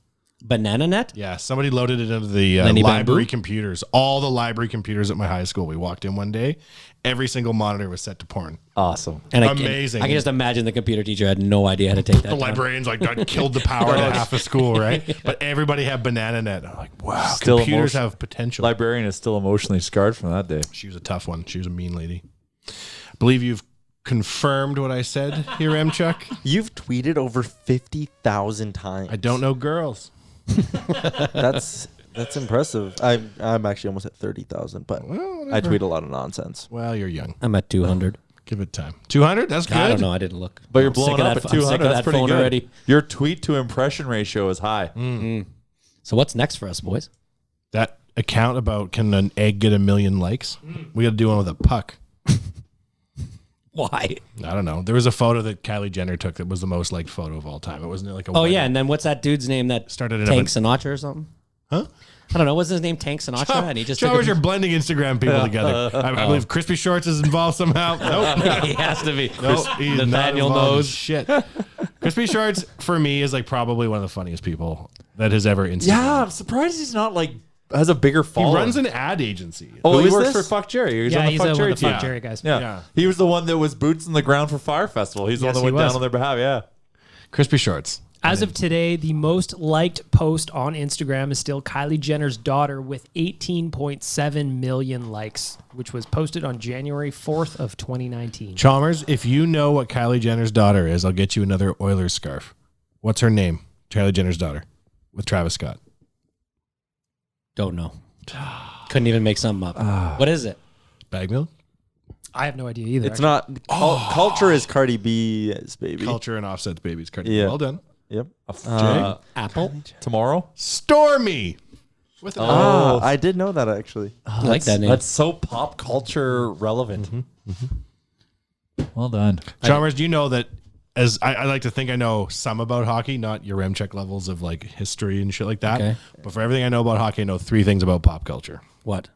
Banana Net? Yeah, somebody loaded it into the Lenny library Bamboo? computers. All the library computers at my high school. We walked in one day. Every single monitor was set to porn. Awesome. And Amazing. I can just imagine the computer teacher had no idea how to take that. The down. librarians I killed the power to half of school, right? But everybody had Banana Net. I'm like, wow, Still computers emotion- have potential. Librarian is still emotionally scarred from that day. She was a tough one. She was a mean lady. I believe you've confirmed what I said here, M-Chuck. You've tweeted over 50,000 times. I don't know girls. That's impressive. I'm actually almost at 30,000, but Well, I tweet a lot of nonsense. Well, you're young. I'm at 200. Give it time. 200? That's good. I don't know. I didn't look. But you're I'm sick blowing of up that- at I'm sick 200. of That's that pretty phone good. already. Your tweet to impression ratio is high. So what's next for us, boys? That account about can an egg get 1 million likes? We got to do one with a puck. Why? I don't know. There was a photo that Kylie Jenner took that was the most liked photo of all time. It wasn't like a Oh wedding. yeah, and then what's that dude's name that Started in Tank Sinatra or something? Huh? I don't know. What's his name? Tank Sinatra? And he just Chalmers, took you're blending Instagram people together. I believe Crispy Shorts is involved somehow. Nope. He has to be. Nope, he's not Nathaniel involved in knows. shit. Crispy Shorts for me is like probably one of the funniest people that has ever Instagram. Yeah, I'm surprised he's not like has a bigger He following. runs an ad agency. Oh, Who he is works this? for Fuck Jerry. He's Yeah, on the he's Fuck one Jerry of the team. Fuck Jerry guys. Yeah. He was the one that was boots on the ground for Fire Festival. He's the one Yes, that he went down was. on their behalf. Yeah. Crispy Shorts. As of today, the most liked post on Instagram is still Kylie Jenner's daughter with 18.7 million likes, which was posted on January 4th of 2019. Chalmers, if you know what Kylie Jenner's daughter is, I'll get you another Oilers scarf. What's her name? Kylie Jenner's daughter with Travis Scott. Don't know. Couldn't even make something up. What is it? Bag milk? I have no idea either. It's not. Culture is Cardi B's baby. Culture and Offset's babies. Cardi. Yeah. Well done. Yep. Apple? Tomorrow. Stormy. With an Oh, I did know that actually. I like that name. That's so pop culture relevant. Well done. Chalmers, do you know that as I like to think I know some about hockey, not your Remcheck levels of like history and shit like that. Okay. But for everything I know about hockey, I know 3 things about pop culture. What?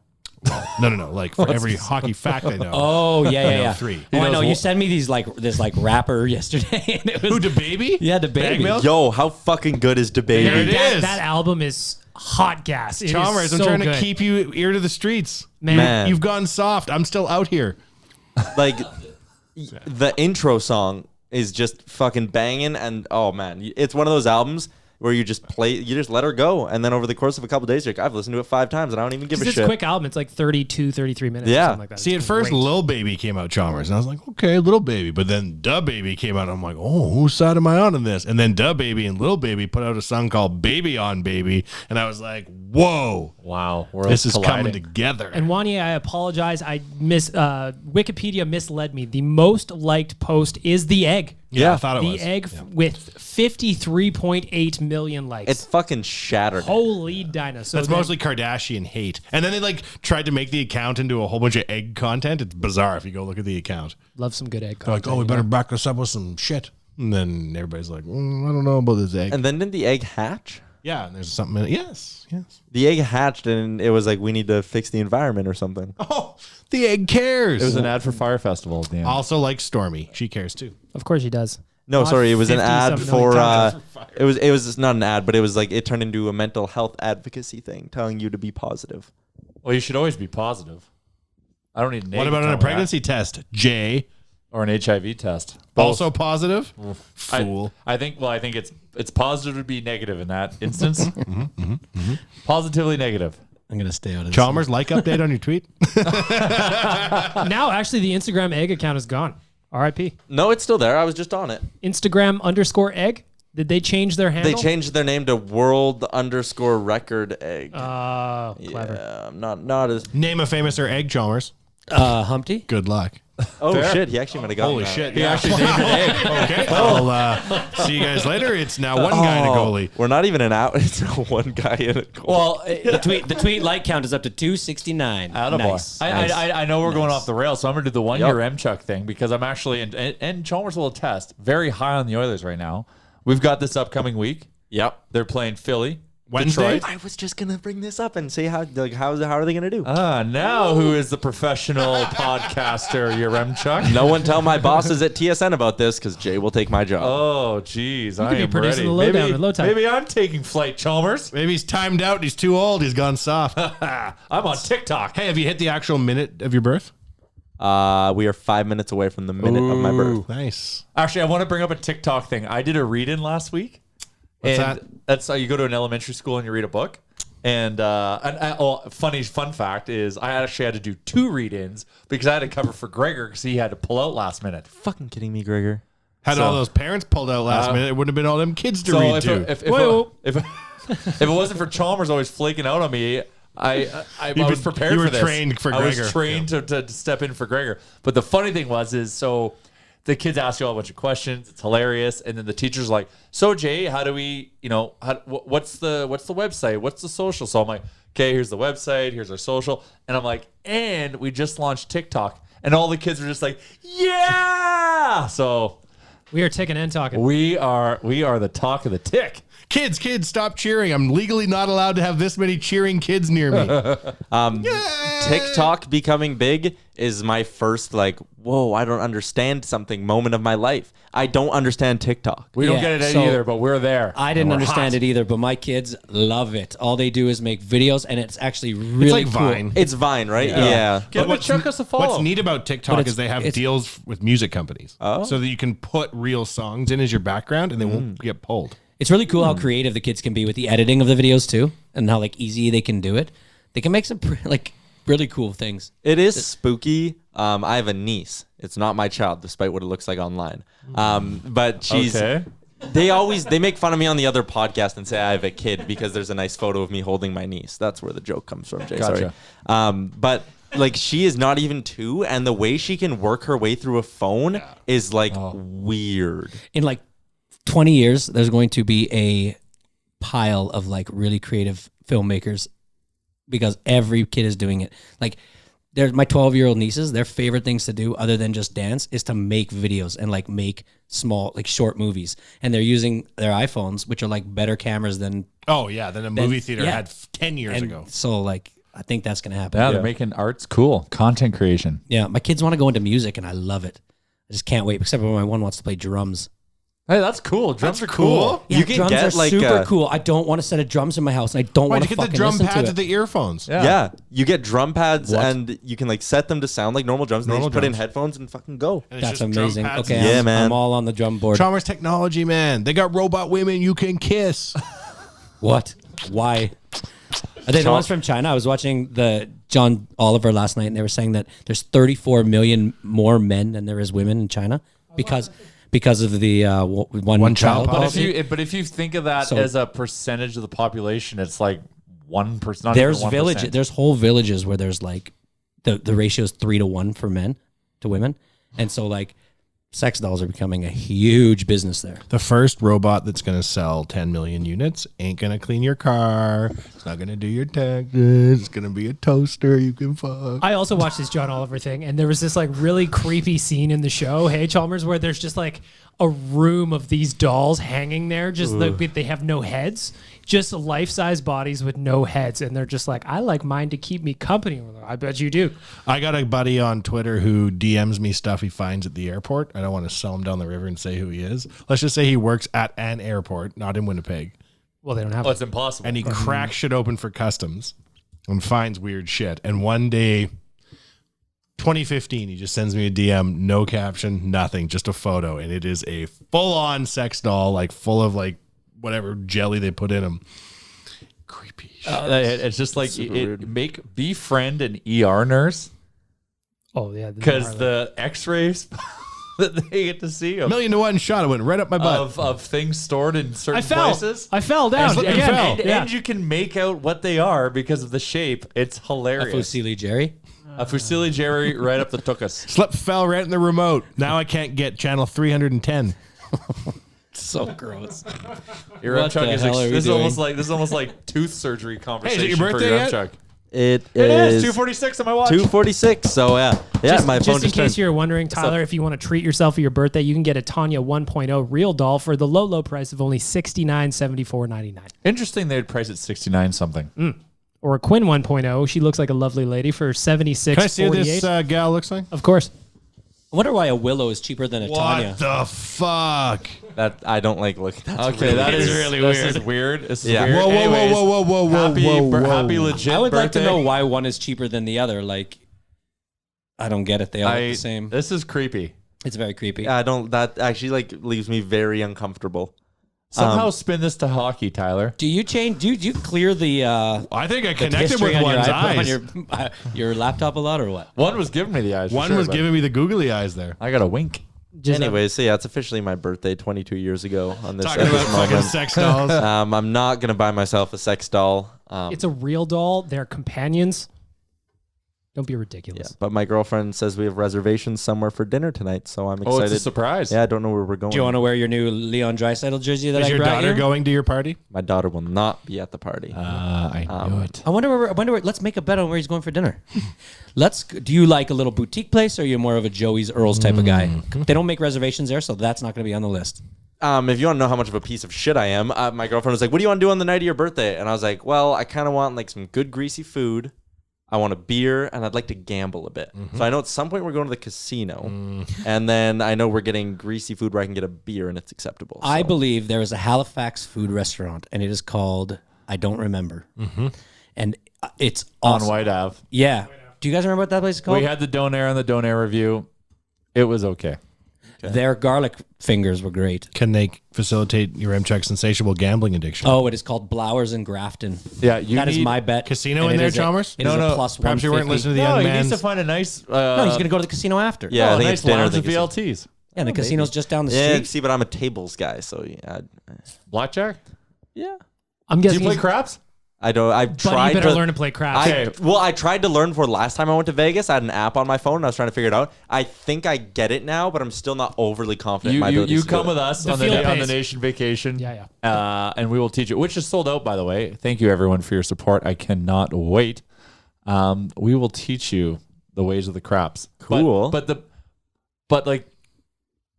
No. Like for every hockey fact I know. Oh, yeah, I yeah, know yeah. 3. Oh, I know. You sent me these this rapper yesterday. And it was, Who, the baby? Yeah, the Bag baby. milk? Yo, how fucking good is There it Debate? is. That album is hot gas. It is Chalmers, I'm so trying good. to keep you ear to the streets. Man. You've gone soft. I'm still out here. Like the intro song is just fucking banging, and oh man, it's one of those albums where you just let her go, and then over the course of a couple of days, you're like, I've listened to it 5 times, and I don't even give a It's shit. a quick album. It's like 32, 33 minutes. Yeah. Or something like that. See, It's at first, great. Lil Baby came out, Chalmers, and I was like, okay, Lil Baby. But then Da Baby came out, and I'm like, oh, whose side am I on in this? And then Da Baby and Lil Baby put out a song called Baby on Baby, and I was like, whoa, Wow. this is coming together. And Wanye, I apologize. Wikipedia misled me. The most liked post is the egg. Yeah, I thought it The was. egg with 53.8 million likes. It's fucking shattered. Holy dinosaur. That's mostly Kardashian hate. And then they like tried to make the account into a whole bunch of egg content. It's bizarre if you go look at the account. Love some good egg They're like, content. oh, we you better know? back this up with some shit. And then everybody's like, I don't know about this egg. And then didn't the egg hatch? Yeah, and there's something in it. Yes. The egg hatched, and it was like, we need to fix the environment or something. Oh, the egg cares. It was an ad for Fire Festival at the end. Also like Stormy. She cares too. Of course he does. No, Not sorry, it was an 50 ad something for. million times. It was not an ad, but it was like it turned into a mental health advocacy thing, telling you to be positive. Well, you should always be positive. I don't need a name. What about on a pregnancy test? Jay. or an HIV test? Also positive? Fool. I think it's positive to be negative in that instance. Positively negative. I'm going to stay out of this. Chalmers, like update on your tweet? Now, actually, the Instagram egg account is gone. RIP. No, it's still there. I was just on it. Instagram_egg. Did they change their handle? They changed their name to World_Record Egg. Clever. Yeah, not as. Name a famouser egg, Chalmers. Humpty? Good luck. Oh Fair. shit! He actually might have gotten Holy that. shit. He actually named an egg. Okay. I'll see you guys later. It's now one guy and a goalie. We're not even an out. It's one guy in a goal. Well, the tweet like count is up to 269. Attaboy. Nice. I know we're going off the rails, so I'm going to do the 1 Yep. year Mchuk thing because I'm actually, and Chalmers will attest, very high on the Oilers right now. We've got this upcoming week. Yep. They're playing Philly. Wednesday? Detroit. I was just gonna bring this up and say how are they gonna do? Now who is the professional podcaster, Yaremchuk? No one tell my bosses at TSN about this because Jay will take my job. Oh, geez. I could be am producing ready. the lowdown at low time. Maybe I'm taking flight, Chalmers. Maybe he's timed out. He's too old. He's gone soft. I'm on TikTok. Hey, have you hit the actual minute of your birth? We are 5 minutes away from the minute of my birth. Nice. Actually, I want to bring up a TikTok thing. I did a read-in last week. What's and that? That's how you go to an elementary school and you read a book. And fun fact is I actually had to do 2 read-ins because I had to cover for Gregor because he had to pull out last minute. Fucking kidding me, Gregor? Had So- all those parents pulled out last minute, it wouldn't have been all them kids to So read to. if it wasn't for Chalmers always flaking out on me, I was prepared you were for this. trained for I Gregor. was trained to step in for Gregor. But the funny thing so the kids ask you all a bunch of questions. It's hilarious. And then the teacher's like, so Jay, how do we, what's the website? What's the social? So I'm like, okay, here's the website. Here's our social. And I'm like, and we just launched TikTok. And all the kids are just like, yeah. So We are ticking and talking. We are the talk of the tick. Kids, stop cheering. I'm legally not allowed to have this many cheering kids near me. TikTok becoming big is my first whoa, I don't understand something moment of my life. I don't understand TikTok. We don't get it either, but we're there. I didn't understand it either, but my kids love it. All they do is make videos, and it's actually really like cool. Vine. It's Vine, right? Yeah. Check us a follow. What's neat about TikTok is they have deals with music companies. So that you can put real songs in as your background and they won't get pulled. It's really cool how creative the kids can be with the editing of the videos too, and how easy they can do it. They can make some really cool things. It is spooky. I have a niece. It's not my child, despite what it looks like online. But she's. Okay. They make fun of me on the other podcast and say I have a kid because there's a nice photo of me holding my niece. That's where the joke comes from, Jay. Gotcha. Sorry. But she is not even 2, and the way she can work her way through a phone is weird. In 20 years, there's going to be a pile of really creative filmmakers because every kid is doing it. There's my 12-year-old nieces, their favorite things to do other than just dance is to make videos and make small, short movies. And they're using their iPhones, which are better cameras than than a movie theater had 10 years ago. So I think that's going to happen. Yeah, they're making arts cool. Content creation. Yeah, my kids want to go into music and I love it. I just can't wait, except for my one wants to play drums. Hey, that's cool. Drums are cool. Yeah, You can drums get, are super cool. I don't want a set of drums in my house, and I don't want to Why'd you get fucking the drum listen pads to with it. the earphones? Yeah. You get drum pads and you can set them to sound like normal drums and then Normal just put in drums. headphones and fucking go. And it's That's just drum amazing. pads Okay, and- Yeah, I'm, man. I'm all on the drum board. Chalmers technology, man. They got robot women you can kiss. What? Why? Are they the ones from China? I was watching the John Oliver last night, and they were saying that there's 34 million more men than there is women in China because of the one child child policy. But if you think of that So- as a percentage of the population, it's 1%. There's there's whole villages where there's the ratio is 3 to 1 for men to women, and so sex dolls are becoming a huge business there. The first robot that's going to sell 10 million units ain't going to clean your car. It's not going to do your taxes. It's going to be a toaster you can fuck. I also watched this John Oliver thing, and there was this really creepy scene in the show, Hey Chalmers, where there's just a room of these dolls hanging there. Just they have no heads, just life-size bodies with no heads, and they're just I like mine to keep me company. I bet you do. I got a buddy on Twitter who DMs me stuff he finds at the airport. I don't want to sell him down the river and say who he is. Let's just say he works at an airport, not in Winnipeg. Well, they don't have. Oh, it's impossible. And he cracks shit open for customs and finds weird shit. And one day, 2015, he just sends me a DM, no caption, nothing, just a photo. And it is a full-on sex doll, full of whatever jelly they put in him. Creepy shit. It's just befriend an ER nurse Oh yeah, because the X-rays that they get to see of, 1,000,000 to 1 shot. It went right up my butt. of things stored in certain I fell. places. I fell down And again. fell. Yeah. And you can make out what they are because of the shape. It's A hilarious. Fusilli Jerry. A Fusilli Jerry right up the tuchus. Slip fell right in the remote. Now I can't get channel 310. So gross. Your What Chuck the is hell are we this is doing? almost like tooth surgery conversation your for birthday your yet? Chuck. It It is is 2:46 on my watch. 2:46. So yeah, my phone Just in just case turned. you're wondering, Tyler, if you want to treat yourself for your birthday, you can get a Tanya 1.0 real doll for the low price of only $69.74.99. Interesting, they'd price it 69 something. Or a Quinn 1.0. She looks like a lovely lady for $76.48. Can I see what this gal looks like? Of course. I wonder why a Willow is cheaper than a Tanya. What the fuck? That I don't like looking. That's Okay, really that is weird. really weird. This is weird. This is Yeah. weird. Whoa, whoa, Anyways, whoa, whoa, whoa, whoa, happy, whoa, whoa. happy legit I would like to birthday. know why one is cheaper than the other. I don't get it. They all look the same. This is creepy. It's very creepy. I don't. That actually leaves me very uncomfortable. Somehow spin this to hockey, Tyler. Do you change? Do you clear the? I think I the connected history with on your one's iPhone- eyes. on your laptop a lot or what? One was giving me the eyes. for One sure, was but giving me the googly eyes there. I got a wink. Anyways, so yeah, it's officially my birthday 22 years ago on this, Talking at about this fucking moment. sex dolls. I'm not gonna buy myself a sex doll. It's a real doll. They're companions. Don't be Yeah, ridiculous. but my girlfriend says we have reservations somewhere for dinner tonight, so I'm excited. Oh, it's a surprise. Yeah, I don't know where we're going. Do you want to wear your new Leon Draisaitl jersey that Is I your brought daughter you? going to your party? My daughter will not be at the party. I knew it. I wonder where. Let's make a bet on where he's going for dinner. Do you like a little boutique place, or are you more of a Joey's Earls type of guy? They don't make reservations there, so that's not going to be on the list. If you want to know how much of a piece of shit I am, my girlfriend was like, "What do you want to do on the night of your birthday?" And I was like, "Well, I kind of want like some good greasy food. I want a beer, and I'd like to gamble a bit. So I know at some point we're going to the casino, and then I know we're getting greasy food where I can get a beer and it's acceptable." I So- believe there is a Halifax food restaurant, and it is called I don't remember, and it's On awesome. White Ave. Yeah. Do you guys remember what that place is called? We had the Donair and the Donair review. It was okay. Their garlic fingers were great. Can they facilitate your MCheck's insatiable gambling addiction? Oh, it is called Blowers in Grafton. Yeah, you That is need my bet. Casino And in it there, is a- Chalmers? It is No, a no. plus Perhaps you weren't 150. listening to the No, young he man's. needs to find a nice. No, he's going to go to the casino after. Yeah, I a think nice it's dinner. lounge the with casino. VLTs. Yeah, and the casino's just down the Yeah, street. see, but I'm a tables guy, so yeah. Blackjack. Yeah. I'm Do guessing. you play he's- craps? I don't. I've Buddy, you tried better to learn to play craps. I tried to learn for last time I went to Vegas. I had an app on my phone and I was trying to figure it out. I think I get it now, but I'm still not overly confident in my abilities You to do come it. with us The on field the pays. nation vacation. Yeah. And we will teach you, which is sold out, by the way. Thank you, everyone, for your support. I cannot wait. We will teach you the ways of the craps. Cool. But like,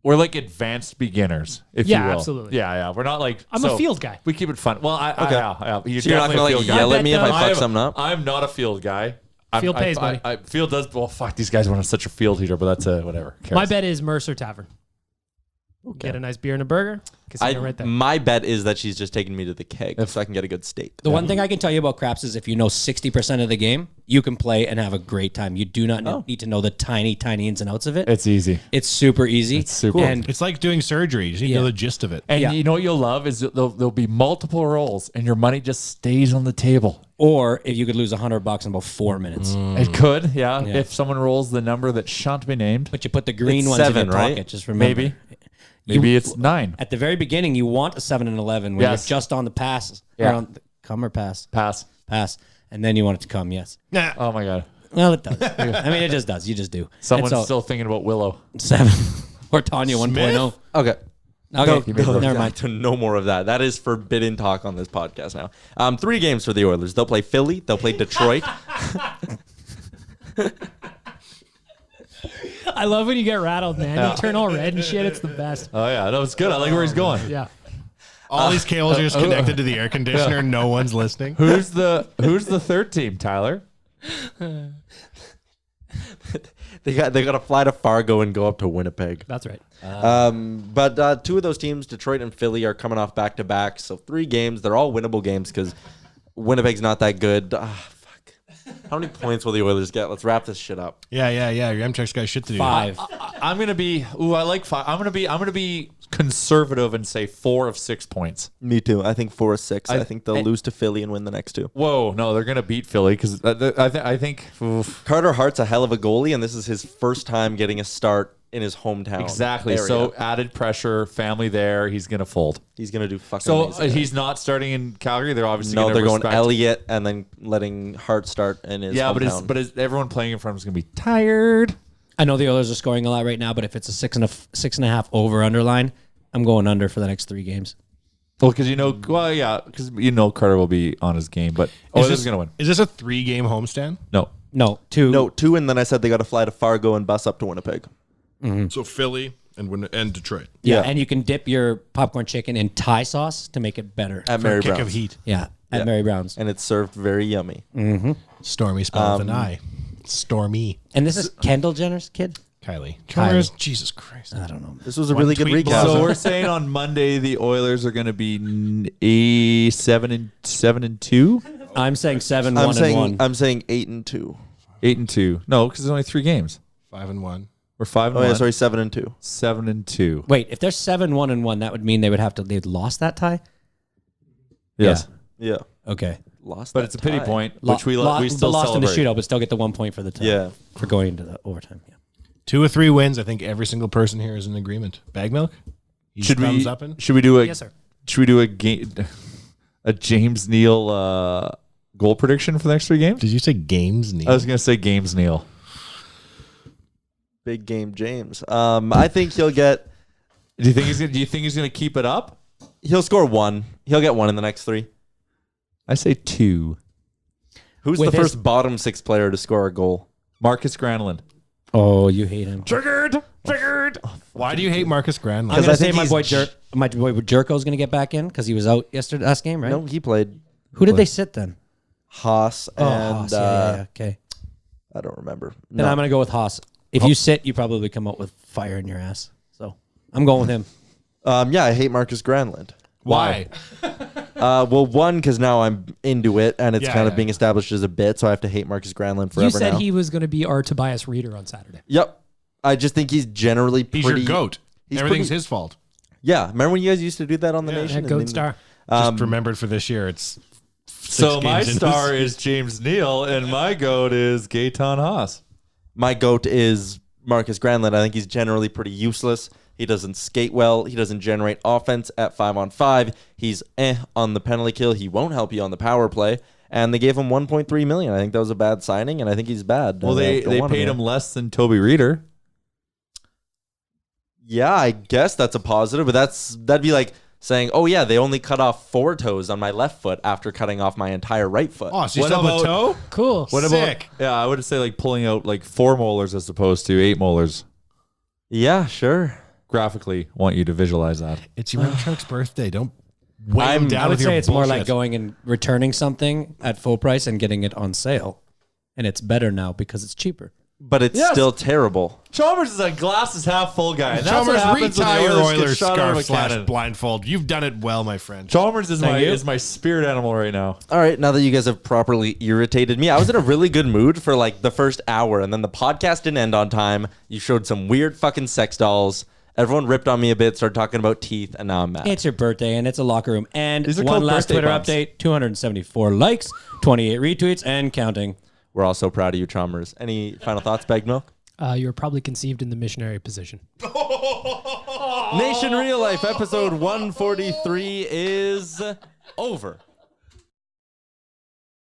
we're like advanced beginners, if Yeah, you will. absolutely. Yeah. We're not like. I'm a field guy. We keep it fun. Well, Okay. You're, So you're not definitely gonna a like field guy. yell at me if I fuck I'm- something up? I'm not a field guy. Field pays, buddy. Field does. Well, fuck, these guys want such a field heater, but that's whatever. My bet is Mercer Tavern. Get a nice beer and a burger. Casino right there. My bet is that she's just taking me to the keg so I can get a good steak. The one thing I can tell you about craps is if you know 60% of the game, you can play and have a great time. You do not need to know the tiny ins and outs of it. It's easy. It's super easy. It's super And It's like doing surgery. You just need to know the gist of it. And Yeah. you know what you'll love is there'll be multiple rolls, and your money just stays on the table. or if you could lose $100 in about 4 minutes. It could, yeah. Yeah. If someone rolls the number that shan't be named, But you put the green It's ones 7, in your right? pocket. Just remember. maybe it's 9. At the very beginning, you want a 7 and 11 when Yes. you're just on the pass. Yeah. Or on the come or pass. Pass. Pass. And then you want it to come, yes. Oh my god. Well, it does. I mean, it just does. You just do. Someone's And so, still thinking about Willow. 7. Or Tanya 1.0. Okay. Okay, never mind. To no more of that. That is forbidden talk on this podcast now. 3 games for the Oilers. They'll play Philly. They'll play Detroit. I love when you get rattled, man. You turn all red and shit. It's the best. Oh yeah, no, it's good. I like where he's going. Yeah. All these cables are just connected to the air conditioner. No one's listening. Who's the third team, Tyler? They got to fly to Fargo and go up to Winnipeg. That's right. But 2 of those teams, Detroit and Philly, are coming off back-to-back. So 3 games. They're all winnable games because Winnipeg's not that good. Fuck. How many points will the Oilers get? Let's wrap this shit up. Yeah. Your MCheck's got shit to do. 5. I'm gonna be. Ooh, I like 5. I'm gonna be conservative and say 4 of 6 points. Me too. I think 4 or 6. I think they'll I- lose to Philly and win the next 2. Whoa, no, they're gonna beat Philly because I think oof. Carter Hart's a hell of a goalie, and this is his first time getting a start in his hometown. exactly. area. So added pressure, family there. He's gonna fold. he's gonna do fucking. So amazing. he's not starting in Calgary. They're obviously no, gonna they're going respect- Elliott and then letting Hart start in his Yeah, hometown. but is everyone playing in front of him is gonna be tired. I know the Oilers are scoring a lot right now, but if it's a 6.5 over underline, I'm going under for the next 3 games. Well, because because Carter will be on his game, but Oilers is gonna win. Is this a 3-game homestand? No, No, 2. no 2, and then I said they got to fly to Fargo and bus up to Winnipeg. So Philly and Detroit. Yeah, Yeah. and you can dip your popcorn chicken in Thai sauce to make it better. At Mary Kick Brown's. of heat. Yeah, at Mary Brown's. And it's served very yummy. Stormy spell with an I. Stormy. And this is Kendall Jenner's kid? Kylie. Chalmers. Jesus Christ. I don't know. This was a really good tweet recap. So we're saying on Monday the Oilers are going to be 7-2, I'm saying 7, I'm 1, saying and 1. I'm saying 8-2. 8-2. No, because there's only 3 games. 5-1. We're 5-1. Oh yeah, sorry, 7-2. 7-2. Wait, if they're 7, 1, and 1, that would mean they'd lost that tie? Yes, Yeah, Okay. lost. but that it's a pity tie. point, which we still lost in the celebrate. shootout, but still get the 1 point for the tie. Yeah. For going into the overtime. Yeah. 2 or 3 wins. I think every single person here is in agreement. Bag milk? He's Should thumbs we? up in? Should we do a? Yes, sir. Should we do a game? A James Neal goal prediction for the next 3 games? Did you say games, Neil? I was going to say games, Neil. Big game, James. I think he'll get. Do you think he's going to keep it up? He'll score 1. He'll get 1 in the next 3. I say 2. Who's With the his- first bottom 6 player to score a goal? Marcus Granlund. Oh, you hate him. Triggered. Why do you hate Marcus Granlund? I'm going I to say think my he's- boy Jerko's going to get back in because he was out yesterday last game, right? No, he played. Who did they sit then? Haas Oh, and Haas. Yeah. Okay. I don't remember. Then I'm going to go with Haas. If you sit, you probably come out with fire in your ass. So I'm going with him. Yeah, I hate Marcus Granlund. Why? Well, 1, because now I'm into it, and it's Yeah, kind of yeah. being established as a bit, so I have to hate Marcus Granlund forever You said now. he was going to be our Tobias Reader on Saturday. Yep. I just think he's generally He's pretty... your goat. he's Everything's pretty- his fault. Yeah. Remember when you guys used to do that on the Nation? Yeah, Goat Star. Just remembered for this year, it's So 6 my games into star the is James Neal, and my goat is Gaetan Haas. My goat is Marcus Granlund. I think he's generally pretty useless. He doesn't skate well. He doesn't generate offense at 5-on-5. He's on the penalty kill. He won't help you on the power play. And they gave him $1.3 million. I think that was a bad signing, and I think he's bad. Well, they paid him less than Toby Reeder. Yeah, I guess that's a positive, but that'd be like saying, oh yeah, they only cut off 4 toes on my left foot after cutting off my entire right foot. Oh, so you What still have a about- toe? Cool. What Sick. about? Yeah, I would say like pulling out like 4 molars as opposed to 8 molars. Yeah, sure. Graphically, want you to visualize that. It's your Chuck's birthday. Don't weigh him down I would with your say it's more like bullshit. going and returning something at full price and getting it on sale. And it's better now because it's cheaper. But it's Yes. still terrible. Chalmers is a glass is half full guy. And that's Chalmers, what happens when retire the your Oilers get Oilers shot out of a scarf cannon. / blindfold. You've done it well, my friend. Chalmers is Thank you. my spirit animal right now. All right, now that you guys have properly irritated me, I was in a really good mood for like the first hour, and then the podcast didn't end on time. You showed some weird fucking sex dolls. Everyone ripped on me a bit, started talking about teeth, and now I'm mad. It's your birthday and it's a locker room. And These are one called last birthday Twitter bumps. update 274 likes, 28 retweets, and counting. We're all so proud of you, Chalmers. Any final thoughts, Bag Milk? You were probably conceived in the missionary position. Nation Real Life, episode 143 is over.